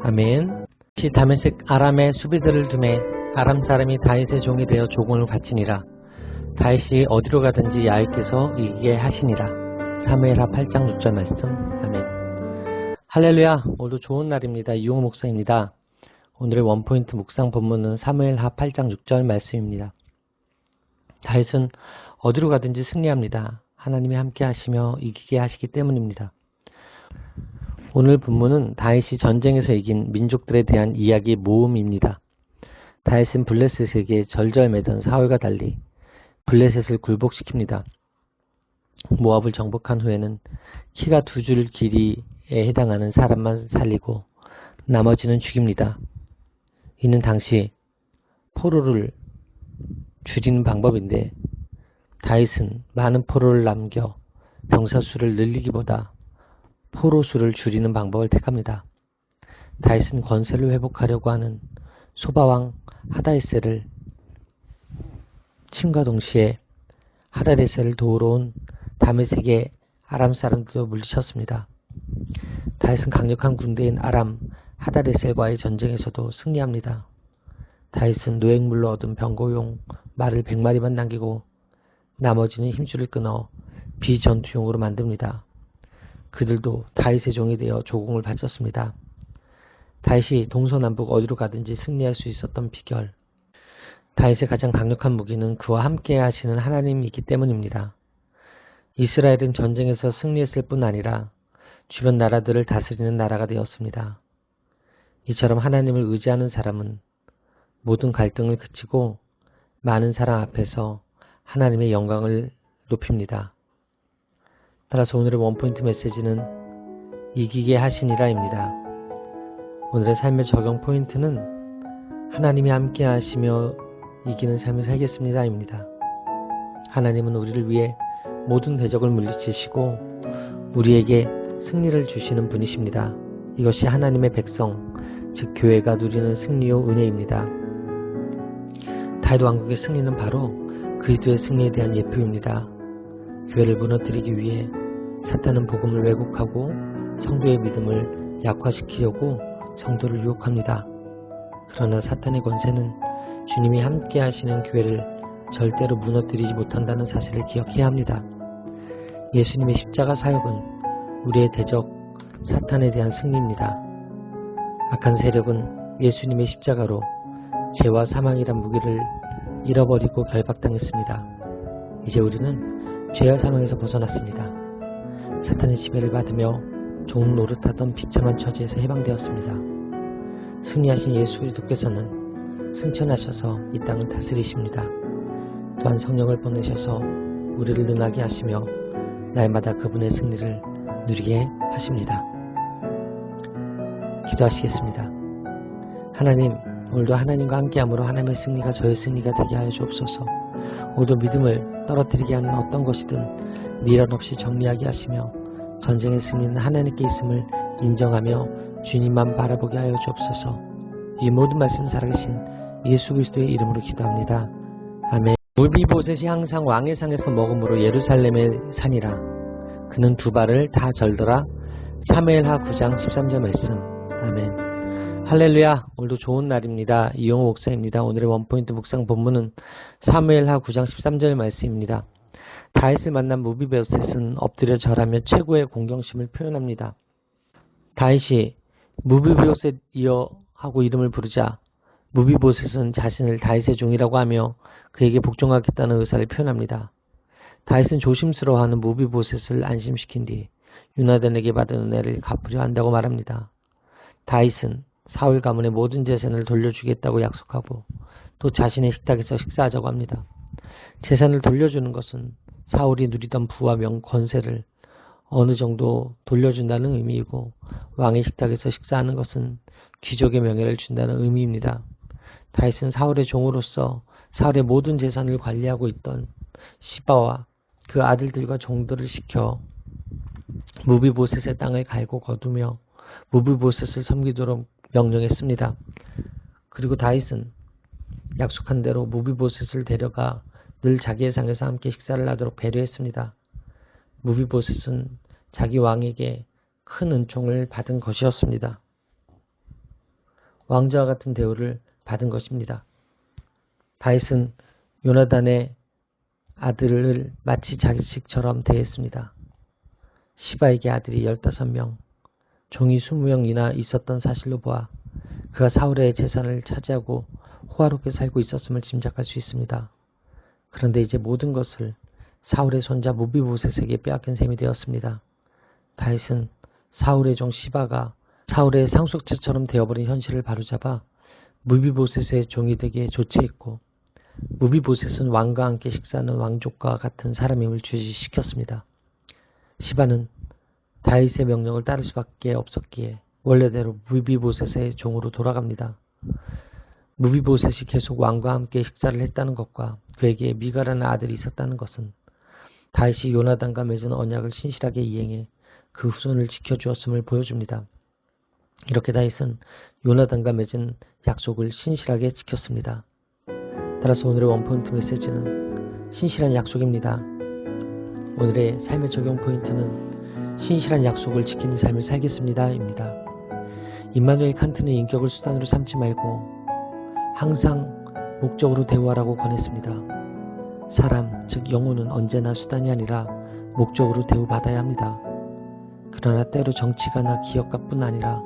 [SPEAKER 1] 아멘. 다메섹 아람의 수비들을 두매 아람 사람이 다윗의 종이 되어 조공을 바치니라. 다윗이 어디로 가든지 야훼께서 이기게 하시니라. 사무엘하 8장 6절 말씀. 아멘. 할렐루야. 오늘도 좋은 날입니다. 이용 목사입니다. 오늘의 원포인트 묵상 본문은 사무엘하 8장 6절 말씀입니다. 다윗은 어디로 가든지 승리합니다. 하나님이 함께 하시며 이기게 하시기 때문입니다. 오늘 본문은 다윗이 전쟁에서 이긴 민족들에 대한 이야기 모음입니다. 다윗은 블레셋에게 절절매던 사울과 달리 블레셋을 굴복시킵니다. 모압을 정복한 후에는 키가 2줄 길이에 해당하는 사람만 살리고 나머지는 죽입니다. 이는 당시 포로를 줄이는 방법인데 다윗은 많은 포로를 남겨 병사 수를 늘리기보다 포로 수를 줄이는 방법을 택합니다. 다윗은 권세를 회복하려고 하는 소바왕 하다에셀을 침과 동시에 하다에셀을 도우러 온 다메섹의 아람 사람들도 물리쳤습니다. 다윗은 강력한 군대인 아람 하다레셀과의 전쟁에서도 승리합니다. 다윗은 노획물로 얻은 병거용 말을 100마리만 남기고 나머지는 힘줄을 끊어 비전투용으로 만듭니다. 그들도 다윗의 종이 되어 조공을 바쳤습니다. 다윗이 동서남북 어디로 가든지 승리할 수 있었던 비결. 다윗의 가장 강력한 무기는 그와 함께 하시는 하나님이기 때문입니다. 이스라엘은 전쟁에서 승리했을 뿐 아니라 주변 나라들을 다스리는 나라가 되었습니다. 이처럼 하나님을 의지하는 사람은 모든 갈등을 그치고 많은 사람 앞에서 하나님의 영광을 높입니다. 따라서 오늘의 원포인트 메시지는 이기게 하시니라입니다. 오늘의 삶의 적용 포인트는 하나님이 함께 하시며 이기는 삶을 살겠습니다입니다. 하나님은 우리를 위해 모든 대적을 물리치시고 우리에게 승리를 주시는 분이십니다. 이것이 하나님의 백성, 즉 교회가 누리는 승리요 은혜입니다. 다윗 왕국의 승리는 바로 그리스도의 승리에 대한 예표입니다. 교회를 무너뜨리기 위해 사탄은 복음을 왜곡하고 성도의 믿음을 약화시키려고 성도를 유혹합니다. 그러나 사탄의 권세는 주님이 함께 하시는 교회를 절대로 무너뜨리지 못한다는 사실을 기억해야 합니다. 예수님의 십자가 사역은 우리의 대적 사탄에 대한 승리입니다. 악한 세력은 예수님의 십자가로 죄와 사망이란 무기를 잃어버리고 결박당했습니다. 이제 우리는 죄와 사망에서 벗어났습니다. 사탄의 지배를 받으며 종 노릇하던 비참한 처지에서 해방되었습니다. 승리하신 예수 그리스도께서는 승천하셔서 이 땅을 다스리십니다. 또한 성령을 보내셔서 우리를 능하게 하시며 날마다 그분의 승리를 누리게 하십니다. 기도하시겠습니다. 하나님, 오늘도 하나님과 함께함으로 하나님의 승리가 저의 승리가 되게 하여 주옵소서. 오늘도 믿음을 떨어뜨리게 하는 어떤 것이든 미련 없이 정리하게 하시며 전쟁의 승리는 하나님께 있음을 인정하며 주님만 바라보게 하여 주옵소서. 이 모든 말씀 살아계신 예수 그리스도의 이름으로 기도합니다. 아멘. 물비보셋이 항상 왕의 상에서 먹음으로 예루살렘의 산이라. 그는 두 발을 다 절더라. 사무엘하 9장 13절 말씀. 아멘. 할렐루야. 오늘도 좋은 날입니다. 이용호 목사입니다. 오늘의 원포인트 묵상 본문은 사무엘하 9장 13절 말씀입니다. 다윗을 만난 무비보셋은 엎드려 절하며 최고의 공경심을 표현합니다. 다윗이 무비보셋이여 하고 이름을 부르자 무비보셋은 자신을 다윗의 종이라고 하며 그에게 복종하겠다는 의사를 표현합니다. 다윗은 조심스러워하는 무비보셋을 안심시킨 뒤 요나단에게 받은 은혜를 갚으려 한다고 말합니다. 다윗은 사울 가문의 모든 재산을 돌려주겠다고 약속하고 또 자신의 식탁에서 식사하자고 합니다. 재산을 돌려주는 것은 사울이 누리던 부와 권세를 어느 정도 돌려준다는 의미이고 왕의 식탁에서 식사하는 것은 귀족의 명예를 준다는 의미입니다. 다윗은 사울의 종으로서 사울의 모든 재산을 관리하고 있던 시바와 그 아들들과 종들을 시켜 무비보셋의 땅을 갈고 거두며 무비보셋을 섬기도록 명령했습니다. 그리고 다윗은 약속한 대로 무비보셋을 데려가 늘 자기의 상에서 함께 식사를 하도록 배려했습니다. 무비보셋은 자기 왕에게 큰 은총을 받은 것이었습니다. 왕자와 같은 대우를 받은 것입니다. 다윗은 요나단의 아들을 마치 자식처럼 대했습니다. 시바에게 아들이 15명, 종이 20명이나 있었던 사실로 보아 그가 사울의 재산을 차지하고 호화롭게 살고 있었음을 짐작할 수 있습니다. 그런데 이제 모든 것을 사울의 손자 무비보셋에게 빼앗긴 셈이 되었습니다. 다윗은 사울의 종 시바가 사울의 상속자처럼 되어버린 현실을 바로잡아 무비보셋의 종이 되게 조치했고 무비보셋은 왕과 함께 식사하는 왕족과 같은 사람임을 주지시켰습니다. 시바는 다윗의 명령을 따를 수밖에 없었기에 원래대로 무비보셋의 종으로 돌아갑니다. 무비보셋이 계속 왕과 함께 식사를 했다는 것과 그에게 미가라는 아들이 있었다는 것은 다윗이 요나단과 맺은 언약을 신실하게 이행해 그 후손을 지켜주었음을 보여줍니다. 이렇게 다윗은 요나단과 맺은 약속을 신실하게 지켰습니다. 따라서 오늘의 원포인트 메시지는 신실한 약속입니다. 오늘의 삶의 적용 포인트는 신실한 약속을 지키는 삶을 살겠습니다. 입니다. 임마누엘 칸트는 인격을 수단으로 삼지 말고 항상 목적으로 대우하라고 권했습니다. 사람, 즉 영혼은 언제나 수단이 아니라 목적으로 대우받아야 합니다. 그러나 때로 정치가나 기업가뿐 아니라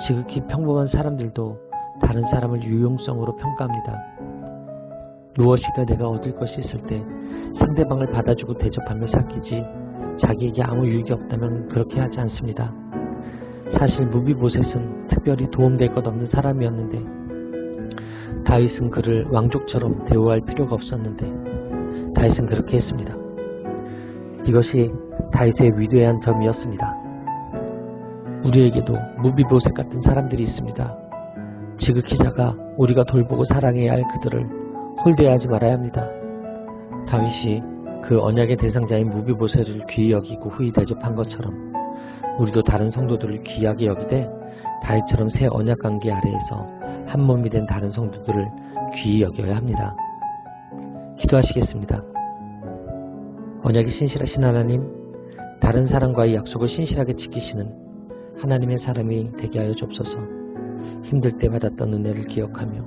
[SPEAKER 1] 지극히 평범한 사람들도 다른 사람을 유용성으로 평가합니다. 무엇이든 내가 얻을 것이 있을 때 상대방을 받아주고 대접하며 사귀지 자기에게 아무 유익이 없다면 그렇게 하지 않습니다. 사실 무비보셋은 특별히 도움될 것 없는 사람이었는데 다윗은 그를 왕족처럼 대우할 필요가 없었는데 다윗은 그렇게 했습니다. 이것이 다윗의 위대한 점이었습니다. 우리에게도 무비보셋 같은 사람들이 있습니다. 지극히 작아 우리가 돌보고 사랑해야 할 그들을 홀대하지 말아야 합니다. 다윗이 그 언약의 대상자인 무비보셋을 귀히 여기고 후히 대접한 것처럼 우리도 다른 성도들을 귀하게 여기되 다윗처럼 새 언약 관계 아래에서 한 몸이 된 다른 성도들을 귀히 여겨야 합니다. 기도하시겠습니다. 언약이 신실하신 하나님, 다른 사람과의 약속을 신실하게 지키시는 하나님의 사람이 되게 하여 주옵소서. 힘들 때 받았던 은혜를 기억하며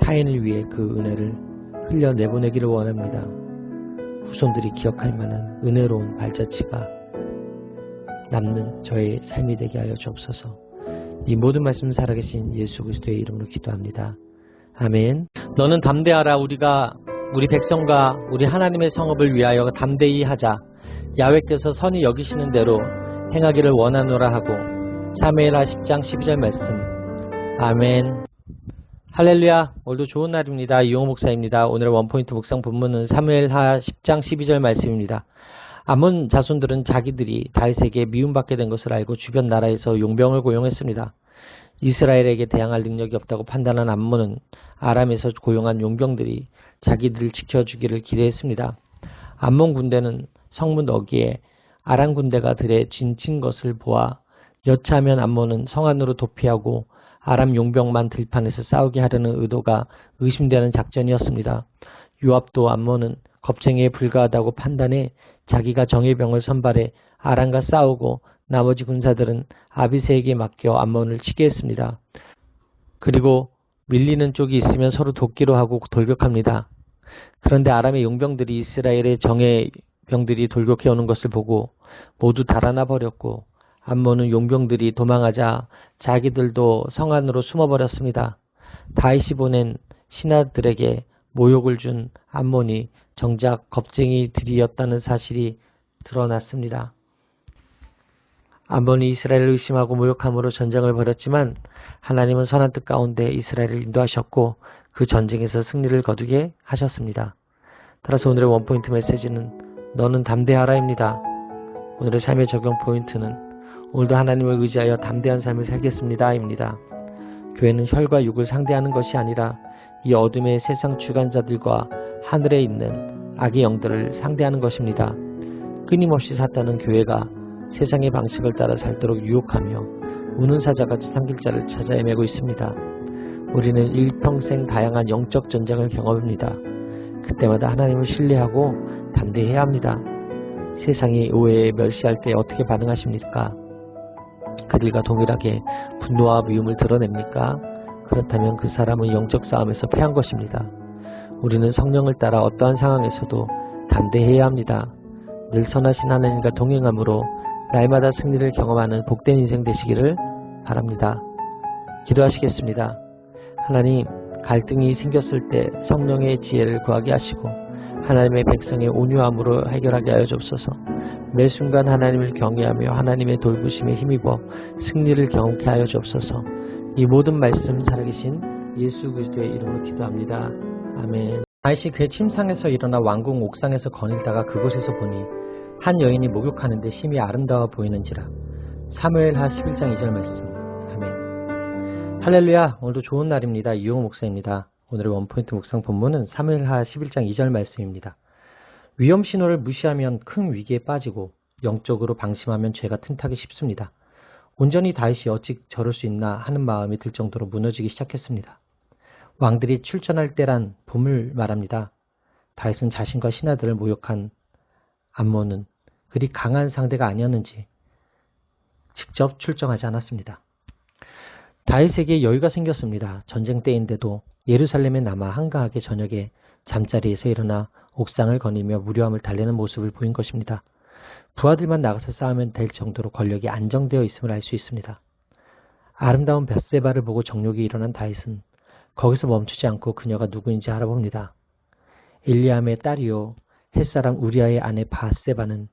[SPEAKER 1] 타인을 위해 그 은혜를 흘려 내보내기를 원합니다. 후손들이 기억할 만한 은혜로운 발자취가 남는 저의 삶이 되게 하여 주옵소서. 이 모든 말씀 살아계신 예수 그리스도의 이름으로 기도합니다. 아멘. 너는 담대하라. 우리 백성과 우리 하나님의 성읍을 위하여 담대히 하자. 야훼께서 선히 여기시는 대로 행하기를 원하노라 하고. 사무엘하 10장 12절 말씀. 아멘. 할렐루야. 오늘도 좋은 날입니다. 이용호 목사입니다. 오늘의 원포인트 묵상 본문은 사무엘하 10장 12절 말씀입니다. 아몬 자손들은 자기들이 다윗에게 미움받게 된 것을 알고 주변 나라에서 용병을 고용했습니다. 이스라엘에게 대항할 능력이 없다고 판단한 암몬은 아람에서 고용한 용병들이 자기들을 지켜주기를 기대했습니다. 암몬 군대는 성문 어귀에 아람 군대가 들에 진친 것을 보아 여차하면 암몬은 성 안으로 도피하고 아람 용병만 들판에서 싸우게 하려는 의도가 의심되는 작전이었습니다. 요압도 암몬은 겁쟁이에 불과하다고 판단해 자기가 정예병을 선발해 아람과 싸우고 나머지 군사들은 아비새에게 맡겨 암몬을 치게 했습니다. 그리고 밀리는 쪽이 있으면 서로 돕기로 하고 돌격합니다. 그런데 아람의 용병들이 이스라엘의 정예병들이 돌격해 오는 것을 보고 모두 달아나 버렸고 암몬은 용병들이 도망하자 자기들도 성 안으로 숨어버렸습니다. 다윗이 보낸 신하들에게 모욕을 준 암몬이 정작 겁쟁이들이었다는 사실이 드러났습니다. 암몬이 이스라엘을 의심하고 모욕함으로 전쟁을 벌였지만 하나님은 선한 뜻 가운데 이스라엘을 인도하셨고 그 전쟁에서 승리를 거두게 하셨습니다. 따라서 오늘의 원포인트 메시지는 너는 담대하라입니다. 오늘의 삶의 적용 포인트는 오늘도 하나님을 의지하여 담대한 삶을 살겠습니다. 입니다. 교회는 혈과 육을 상대하는 것이 아니라 이 어둠의 세상 주관자들과 하늘에 있는 악의 영들을 상대하는 것입니다. 끊임없이 사탄은 교회가 세상의 방식을 따라 살도록 유혹하며 우는 사자같이 삼킬 자를 찾아 헤매고 있습니다. 우리는 일평생 다양한 영적 전쟁을 경험합니다. 그때마다 하나님을 신뢰하고 담대해야 합니다. 세상이 오해에 멸시할 때 어떻게 반응하십니까? 그들과 동일하게 분노와 미움을 드러냅니까? 그렇다면 그 사람은 영적 싸움에서 패한 것입니다. 우리는 성령을 따라 어떠한 상황에서도 담대해야 합니다. 늘 선하신 하나님과 동행함으로 날마다 승리를 경험하는 복된 인생 되시기를 바랍니다. 기도하시겠습니다. 하나님, 갈등이 생겼을 때 성령의 지혜를 구하게 하시고 하나님의 백성의 온유함으로 해결하게 하여 주옵소서. 매 순간 하나님을 경외하며 하나님의 돌보심에 힘입어 승리를 경험케 하여 주옵소서. 이 모든 말씀 살아계신 예수 그리스도의 이름으로 기도합니다. 아멘. 다윗이 그의 침상에서 일어나 왕궁 옥상에서 거닐다가 그곳에서 보니 한 여인이 목욕하는데 심히 아름다워 보이는지라. 사무엘하 11장 2절 말씀. 아멘. 할렐루야. 오늘도 좋은 날입니다. 이용호 목사입니다. 오늘의 원포인트 묵상 본문은 사무엘하 11장 2절 말씀입니다. 위험 신호를 무시하면 큰 위기에 빠지고 영적으로 방심하면 죄가 틈타기 쉽습니다. 온전히 다윗이 어찌 저럴 수 있나 하는 마음이 들 정도로 무너지기 시작했습니다. 왕들이 출전할 때란 봄을 말합니다. 다윗은 자신과 신하들을 모욕한 암몬은 그리 강한 상대가 아니었는지 직접 출정하지 않았습니다. 다윗에게 여유가 생겼습니다. 전쟁 때인데도 예루살렘에 남아 한가하게 저녁에 잠자리에서 일어나 옥상을 거니며 무료함을 달래는 모습을 보인 것입니다. 부하들만 나가서 싸우면 될 정도로 권력이 안정되어 있음을 알 수 있습니다. 아름다운 벳세바를 보고 정욕이 일어난 다윗은 거기서 멈추지 않고 그녀가 누구인지 알아봅니다. 엘리암의 딸이요 햇사람 우리아의 아내 밧세바는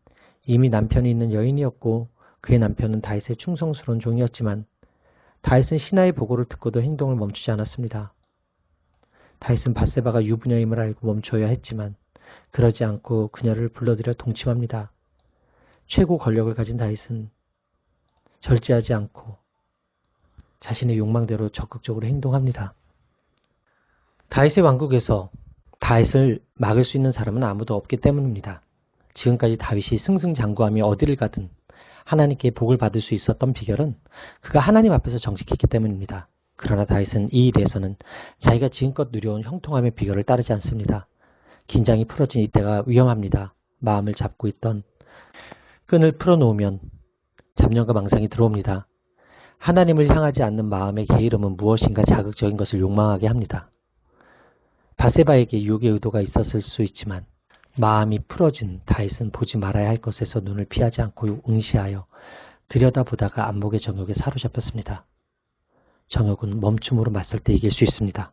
[SPEAKER 1] 이미 남편이 있는 여인이었고 그의 남편은 다윗의 충성스러운 종이었지만 다윗은 신하의 보고를 듣고도 행동을 멈추지 않았습니다. 다윗은 밧세바가 유부녀임을 알고 멈춰야 했지만 그러지 않고 그녀를 불러들여 동침합니다. 최고 권력을 가진 다윗은 절제하지 않고 자신의 욕망대로 적극적으로 행동합니다. 다윗의 왕국에서 다윗을 막을 수 있는 사람은 아무도 없기 때문입니다. 지금까지 다윗이 승승장구하며 어디를 가든 하나님께 복을 받을 수 있었던 비결은 그가 하나님 앞에서 정직했기 때문입니다. 그러나 다윗은 이 일에서는 자기가 지금껏 누려온 형통함의 비결을 따르지 않습니다. 긴장이 풀어진 이때가 위험합니다. 마음을 잡고 있던 끈을 풀어놓으면 잡념과 망상이 들어옵니다. 하나님을 향하지 않는 마음의 게으름은 무엇인가 자극적인 것을 욕망하게 합니다. 밧세바에게 유혹의 의도가 있었을 수 있지만 마음이 풀어진 다윗은 보지 말아야 할 것에서 눈을 피하지 않고 응시하여 들여다보다가 안목의 정욕에 사로잡혔습니다. 정욕은 멈춤으로 맞설 때 이길 수 있습니다.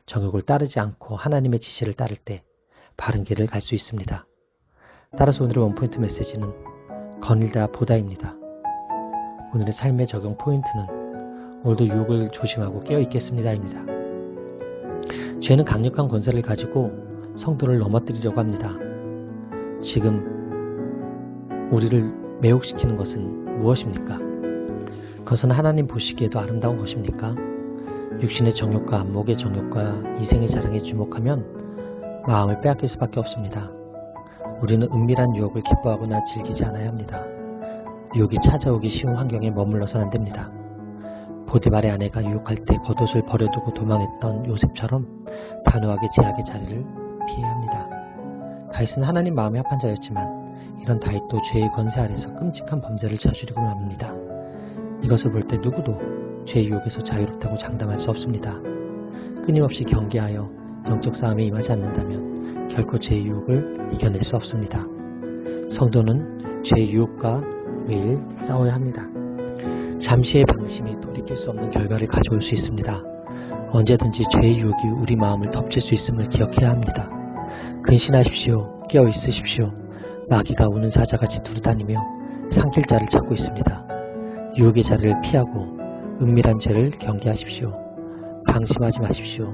[SPEAKER 1] 정욕을 따르지 않고 하나님의 지시를 따를 때 바른 길을 갈 수 있습니다. 따라서 오늘의 원포인트 메시지는 거닐다 보다입니다. 오늘의 삶의 적용 포인트는 오늘도 유혹을 조심하고 깨어있겠습니다입니다. 죄는 강력한 권세를 가지고 성도를 넘어뜨리려고 합니다. 지금 우리를 매혹시키는 것은 무엇입니까? 그것은 하나님 보시기에도 아름다운 것입니까? 육신의 정욕과 안목의 정욕과 이생의 자랑에 주목하면 마음을 빼앗길 수밖에 없습니다. 우리는 은밀한 유혹을 기뻐하거나 즐기지 않아야 합니다. 유혹이 찾아오기 쉬운 환경에 머물러서는 안 됩니다. 보디발의 아내가 유혹할 때 겉옷을 버려두고 도망했던 요셉처럼 단호하게 제약의 자리를 피해야 합니다. 다윗은 하나님 마음에 합한 자였지만 이런 다윗도 죄의 권세 아래서 끔찍한 범죄를 저지르고만 합니다. 이것을 볼 때 누구도 죄의 유혹에서 자유롭다고 장담할 수 없습니다. 끊임없이 경계하여 영적 싸움에 임하지 않는다면 결코 죄의 유혹을 이겨낼 수 없습니다. 성도는 죄의 유혹과 매일 싸워야 합니다. 잠시의 방심이 돌이킬 수 없는 결과를 가져올 수 있습니다. 언제든지 죄의 유혹이 우리 마음을 덮칠 수 있음을 기억해야 합니다. 근신하십시오. 깨어 있으십시오. 마귀가 우는 사자같이 두루다니며 삼킬 자를 찾고 있습니다. 유혹의 자리를 피하고 은밀한 죄를 경계하십시오. 방심하지 마십시오.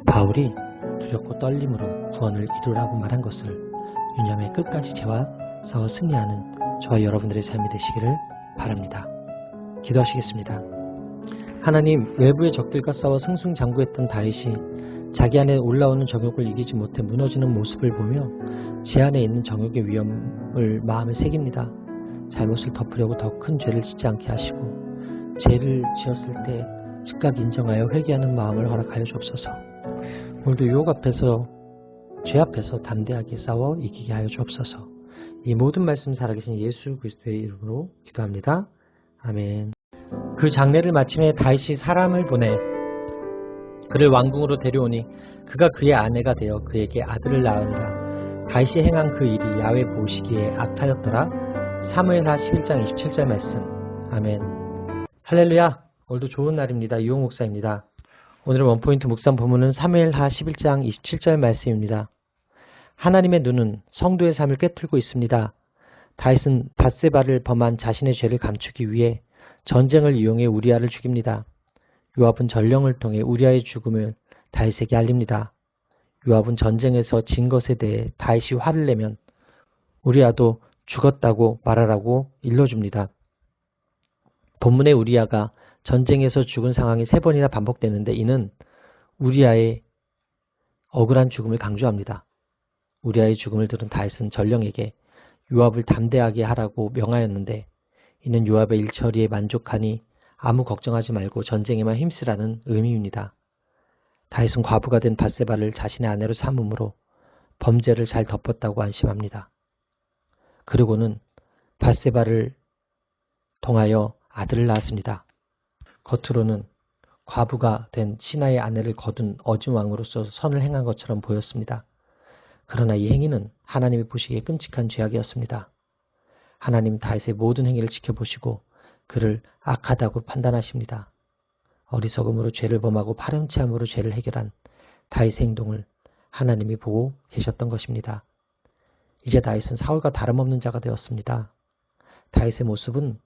[SPEAKER 1] 바울이 두렵고 떨림으로 구원을 이루라고 말한 것을 유념해 끝까지 죄와 싸워 승리하는 저와 여러분들의 삶이 되시기를 바랍니다. 기도하시겠습니다. 하나님, 외부의 적들과 싸워 승승장구했던 다윗이 자기 안에 올라오는 정욕을 이기지 못해 무너지는 모습을 보며 제 안에 있는 정욕의 위험을 마음에 새깁니다. 잘못을 덮으려고 더 큰 죄를 짓지 않게 하시고 죄를 지었을 때 즉각 인정하여 회개하는 마음을 허락하여 주옵소서. 오늘도 유혹 앞에서 죄 앞에서 담대하게 싸워 이기게 하여 주옵소서. 이 모든 말씀 살아계신 예수 그리스도의 이름으로 기도합니다. 아멘. 그 장례를 마침에 다윗이 사람을 보내 그를 왕궁으로 데려오니 그가 그의 아내가 되어 그에게 아들을 낳으니라. 다윗이 행한 그 일이 야훼 보시기에 악하였더라. 사무엘하 11장 27절 말씀. 아멘. 할렐루야. 오늘도 좋은 날입니다. 유홍 목사입니다. 오늘의 원포인트 묵상 본문은 사무엘하 11장 27절 말씀입니다. 하나님의 눈은 성도의 삶을 꿰뚫고 있습니다. 다윗은 밧세바를 범한 자신의 죄를 감추기 위해 전쟁을 이용해 우리아를 죽입니다. 요압은 전령을 통해 우리아의 죽음을 다윗에게 알립니다. 요압은 전쟁에서 진 것에 대해 다윗이 화를 내면 우리아도 죽었다고 말하라고 일러줍니다. 본문의 우리아가 전쟁에서 죽은 상황이 3번이나 반복되는데 이는 우리아의 억울한 죽음을 강조합니다. 우리아의 죽음을 들은 다윗은 전령에게 요압을 담대하게 하라고 명하였는데 이는 요압의 일처리에 만족하니 아무 걱정하지 말고 전쟁에만 힘쓰라는 의미입니다. 다윗은 과부가 된 밧세바를 자신의 아내로 삼음으로 범죄를 잘 덮었다고 안심합니다. 그리고는 밧세바를 통하여 아들을 낳았습니다. 겉으로는 과부가 된 신하의 아내를 거둔 어진 왕으로서 선을 행한 것처럼 보였습니다. 그러나 이 행위는 하나님이 보시기에 끔찍한 죄악이었습니다. 하나님 다윗의 모든 행위를 지켜보시고 그를 악하다고 판단하십니다. 어리석음으로 죄를 범하고 파렴치함으로 죄를 해결한 다윗의 행동을 하나님이 보고 계셨던 것입니다. 이제 다윗은 사울과 다름없는 자가 되었습니다. 다윗의 모습은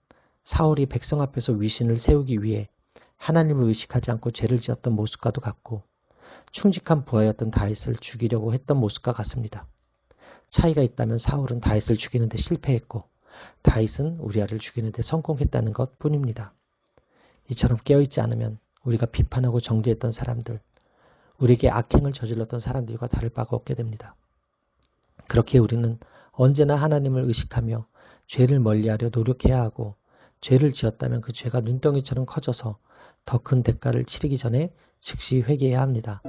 [SPEAKER 1] 사울이 백성 앞에서 위신을 세우기 위해 하나님을 의식하지 않고 죄를 지었던 모습과도 같고 충직한 부하였던 다윗을 죽이려고 했던 모습과 같습니다. 차이가 있다면 사울은 다윗을 죽이는 데 실패했고 다윗은 우리아를 죽이는 데 성공했다는 것 뿐입니다. 이처럼 깨어있지 않으면 우리가 비판하고 정죄했던 사람들, 우리에게 악행을 저질렀던 사람들과 다를 바가 없게 됩니다. 그렇게 우리는 언제나 하나님을 의식하며 죄를 멀리하려 노력해야 하고 죄를 지었다면 그 죄가 눈덩이처럼 커져서 더 큰 대가를 치르기 전에 즉시 회개해야 합니다.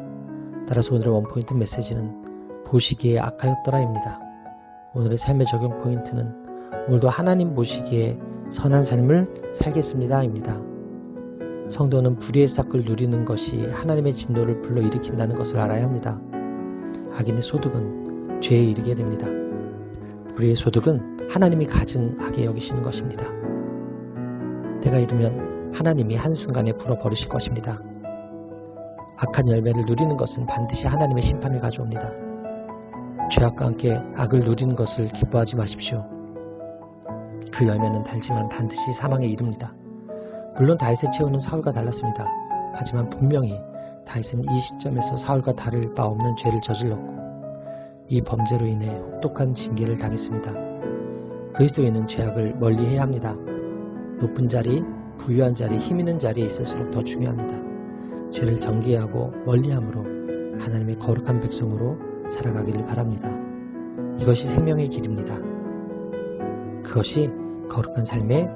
[SPEAKER 1] 따라서 오늘의 원포인트 메시지는 보시기에 악하였더라입니다. 오늘의 삶의 적용 포인트는 오늘도 하나님 보시기에 선한 삶을 살겠습니다입니다. 성도는 불의의 싹을 누리는 것이 하나님의 진노를 불러일으킨다는 것을 알아야 합니다. 악인의 소득은 죄에 이르게 됩니다. 불의의 소득은 하나님이 가증 하게 여기시는 것입니다. 때가 이르면 하나님이 한순간에 불어버리실 것입니다. 악한 열매를 누리는 것은 반드시 하나님의 심판을 가져옵니다. 죄악과 함께 악을 누리는 것을 기뻐하지 마십시오. 그 열매는 달지만 반드시 사망에 이릅니다. 물론 다윗의 최후는 사울과 달랐습니다. 하지만 분명히 다윗은 이 시점에서 사울과 다를 바 없는 죄를 저질렀고 이 범죄로 인해 혹독한 징계를 당했습니다. 그리스도인은 죄악을 멀리해야 합니다. 높은 자리, 부유한 자리, 힘 있는 자리에 있을수록 더 중요합니다. 죄를 경계하고 멀리함으로 하나님의 거룩한 백성으로 살아가기를 바랍니다. 이것이 생명의 길입니다. 그것이 거룩한 삶의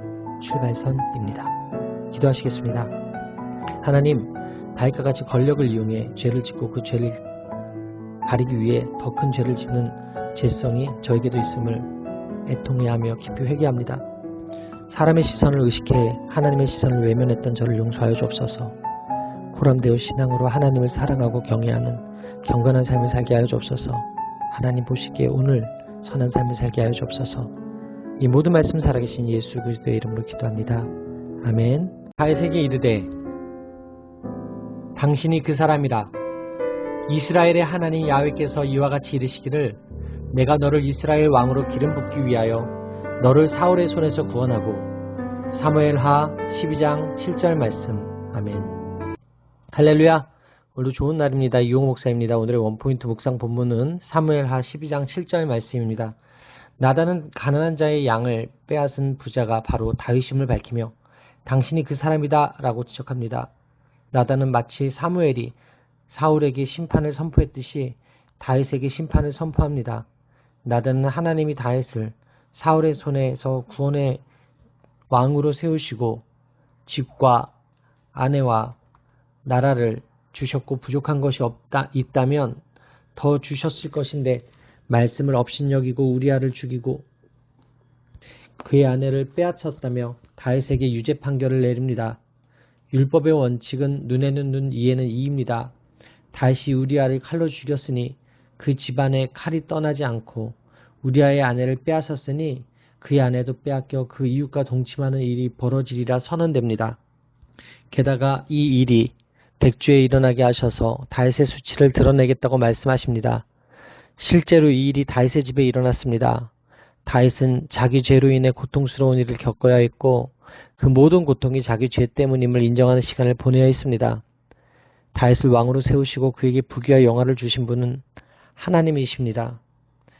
[SPEAKER 1] 출발선입니다. 기도하시겠습니다. 하나님, 다윗과 같이 권력을 이용해 죄를 짓고 그 죄를 가리기 위해 더 큰 죄를 짓는 죄성이 저에게도 있음을 애통해하며 깊이 회개합니다. 사람의 시선을 의식해 하나님의 시선을 외면했던 저를 용서하여 주옵소서. 고람되어 신앙으로 하나님을 사랑하고 경외하는 경건한 삶을 살게 하여 주옵소서. 하나님 보시기에 오늘 선한 삶을 살게 하여 주옵소서. 이 모든 말씀 살아계신 예수 그리스도의 이름으로 기도합니다. 아멘. 다윗에게 이르되 당신이 그 사람이라. 이스라엘의 하나님 야훼께서 이와 같이 이르시기를 내가 너를 이스라엘 왕으로 기름 붓기 위하여 너를 사울의 손에서 구원하고. 사무엘하 12장 7절 말씀. 아멘. 할렐루야. 오늘도 좋은 날입니다. 이용호 목사입니다. 오늘의 원포인트 묵상 본문은 사무엘하 12장 7절 말씀입니다. 나단은 가난한 자의 양을 빼앗은 부자가 바로 다윗임을 밝히며 당신이 그 사람이다 라고 지적합니다. 나단은 마치 사무엘이 사울에게 심판을 선포했듯이 다윗에게 심판을 선포합니다. 나단은 하나님이 다윗을 사울의 손에서 구원의 왕으로 세우시고 집과 아내와 나라를 주셨고 부족한 것이 있다면 더 주셨을 것인데 말씀을 업신여기고 우리아를 죽이고 그의 아내를 빼앗았다며 다윗에게 유죄 판결을 내립니다. 율법의 원칙은 눈에는 눈, 이에는 이입니다. 다윗이 우리아를 칼로 죽였으니 그 집안에 칼이 떠나지 않고 우리아의 아내를 빼앗았으니 그의 아내도 빼앗겨 그 이웃과 동침하는 일이 벌어지리라 선언됩니다. 게다가 이 일이 백주에 일어나게 하셔서 다윗의 수치를 드러내겠다고 말씀하십니다. 실제로 이 일이 다윗의 집에 일어났습니다. 다윗은 자기 죄로 인해 고통스러운 일을 겪어야 했고 그 모든 고통이 자기 죄 때문임을 인정하는 시간을 보내야 했습니다. 다윗을 왕으로 세우시고 그에게 부귀와 영화를 주신 분은 하나님이십니다.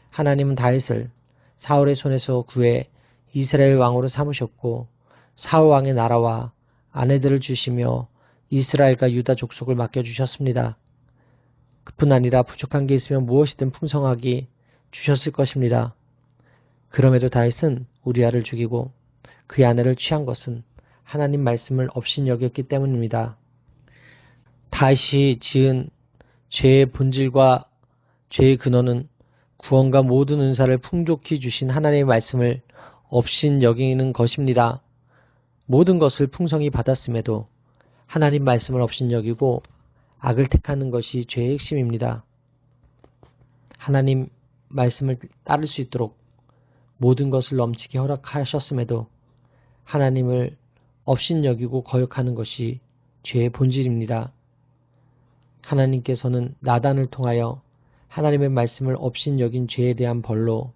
[SPEAKER 1] 하나님은 다윗을 사울의 손에서 구해 이스라엘 왕으로 삼으셨고 사울 왕의 나라와 아내들을 주시며 이스라엘과 유다 족속을 맡겨주셨습니다. 그뿐 아니라 부족한 게 있으면 무엇이든 풍성하게 주셨을 것입니다. 그럼에도 다윗은 우리아를 죽이고 그의 아내를 취한 것은 하나님 말씀을 업신여겼기 때문입니다. 다윗이 지은 죄의 본질과 죄의 근원은 구원과 모든 은사를 풍족히 주신 하나님의 말씀을 업신여기는 것입니다. 모든 것을 풍성히 받았음에도 하나님 말씀을 업신여기고 악을 택하는 것이 죄의 핵심입니다. 하나님 말씀을 따를 수 있도록 모든 것을 넘치게 허락하셨음에도 하나님을 업신여기고 거역하는 것이 죄의 본질입니다. 하나님께서는 나단을 통하여 하나님의 말씀을 업신여긴 죄에 대한 벌로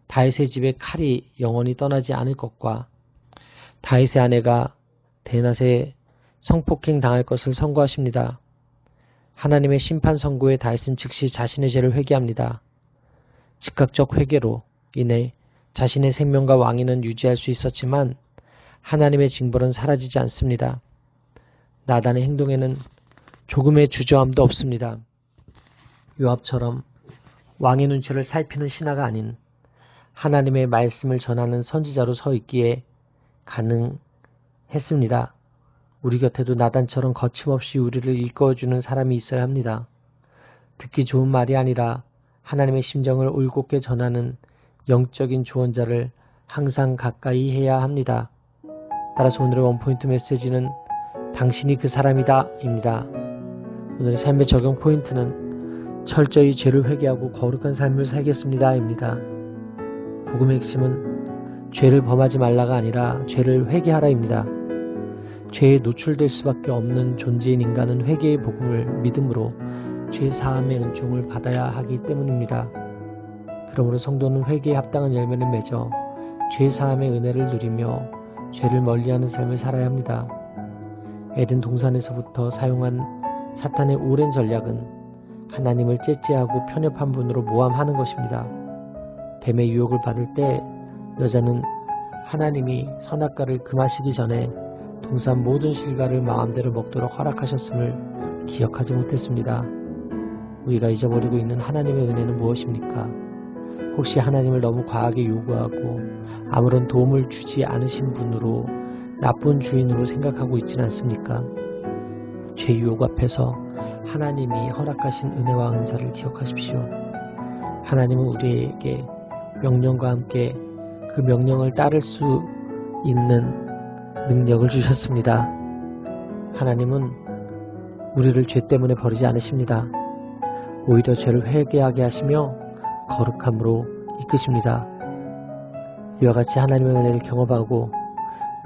[SPEAKER 1] 다윗의 집에 칼이 영원히 떠나지 않을 것과 다윗의 아내가 대낮에 성폭행 당할 것을 선고하십니다. 하나님의 심판 선고에 다윗은 즉시 자신의 죄를 회개합니다. 즉각적 회개로 인해 자신의 생명과 왕위는 유지할 수 있었지만 하나님의 징벌은 사라지지 않습니다. 나단의 행동에는 조금의 주저함도 없습니다. 요압처럼 왕의 눈치를 살피는 신하가 아닌 하나님의 말씀을 전하는 선지자로 서 있기에 가능했습니다. 우리 곁에도 나단처럼 거침없이 우리를 이끌어주는 사람이 있어야 합니다. 듣기 좋은 말이 아니라 하나님의 심정을 올곧게 전하는 영적인 조언자를 항상 가까이 해야 합니다. 따라서 오늘의 원포인트 메시지는 당신이 그 사람이다 입니다. 오늘의 삶의 적용 포인트는 철저히 죄를 회개하고 거룩한 삶을 살겠습니다 입니다. 복음의 핵심은 죄를 범하지 말라가 아니라 죄를 회개하라 입니다. 죄에 노출될 수밖에 없는 존재인 인간은 회개의 복음을 믿음으로 죄 사함의 은총을 받아야 하기 때문입니다. 그러므로 성도는 회개에 합당한 열매를 맺어 죄 사함의 은혜를 누리며 죄를 멀리하는 삶을 살아야 합니다. 에덴 동산에서부터 사용한 사탄의 오랜 전략은 하나님을 째째하고 편협한 분으로 모함하는 것입니다. 뱀의 유혹을 받을 때 여자는 하나님이 선악과를 금하시기 전에 동산 모든 실과를 마음대로 먹도록 허락하셨음을 기억하지 못했습니다. 우리가 잊어버리고 있는 하나님의 은혜는 무엇입니까? 혹시 하나님을 너무 과하게 요구하고 아무런 도움을 주지 않으신 분으로 나쁜 주인으로 생각하고 있지는 않습니까? 죄 유혹 앞에서 하나님이 허락하신 은혜와 은사를 기억하십시오. 하나님은 우리에게 명령과 함께 그 명령을 따를 수 있는 능력을 주셨습니다. 하나님은 우리를 죄 때문에 버리지 않으십니다. 오히려 죄를 회개하게 하시며 거룩함으로 이끄십니다. 이와 같이 하나님의 은혜를 경험하고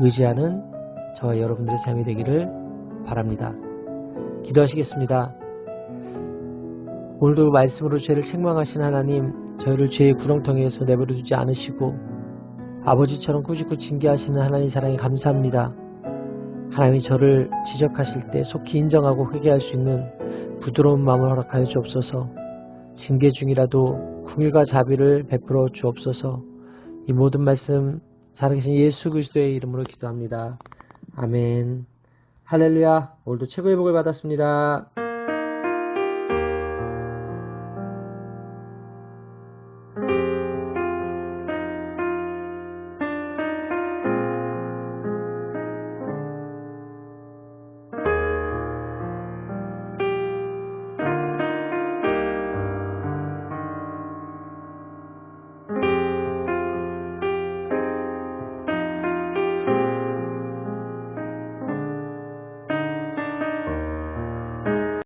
[SPEAKER 1] 의지하는 저와 여러분들의 삶이 되기를 바랍니다. 기도하시겠습니다. 오늘도 말씀으로 죄를 책망하신 하나님, 저희를 죄의 구렁텅이에서 내버려두지 않으시고 아버지처럼 꾸짖고 징계하시는 하나님 사랑에 감사합니다. 하나님이 저를 지적하실 때 속히 인정하고 회개할 수 있는 부드러운 마음을 허락하여 주옵소서. 징계 중이라도 긍휼과 자비를 베풀어 주옵소서. 이 모든 말씀 살아계신 예수 그리스도의 이름으로 기도합니다. 아멘. 할렐루야. 오늘도 최고의 복을 받았습니다.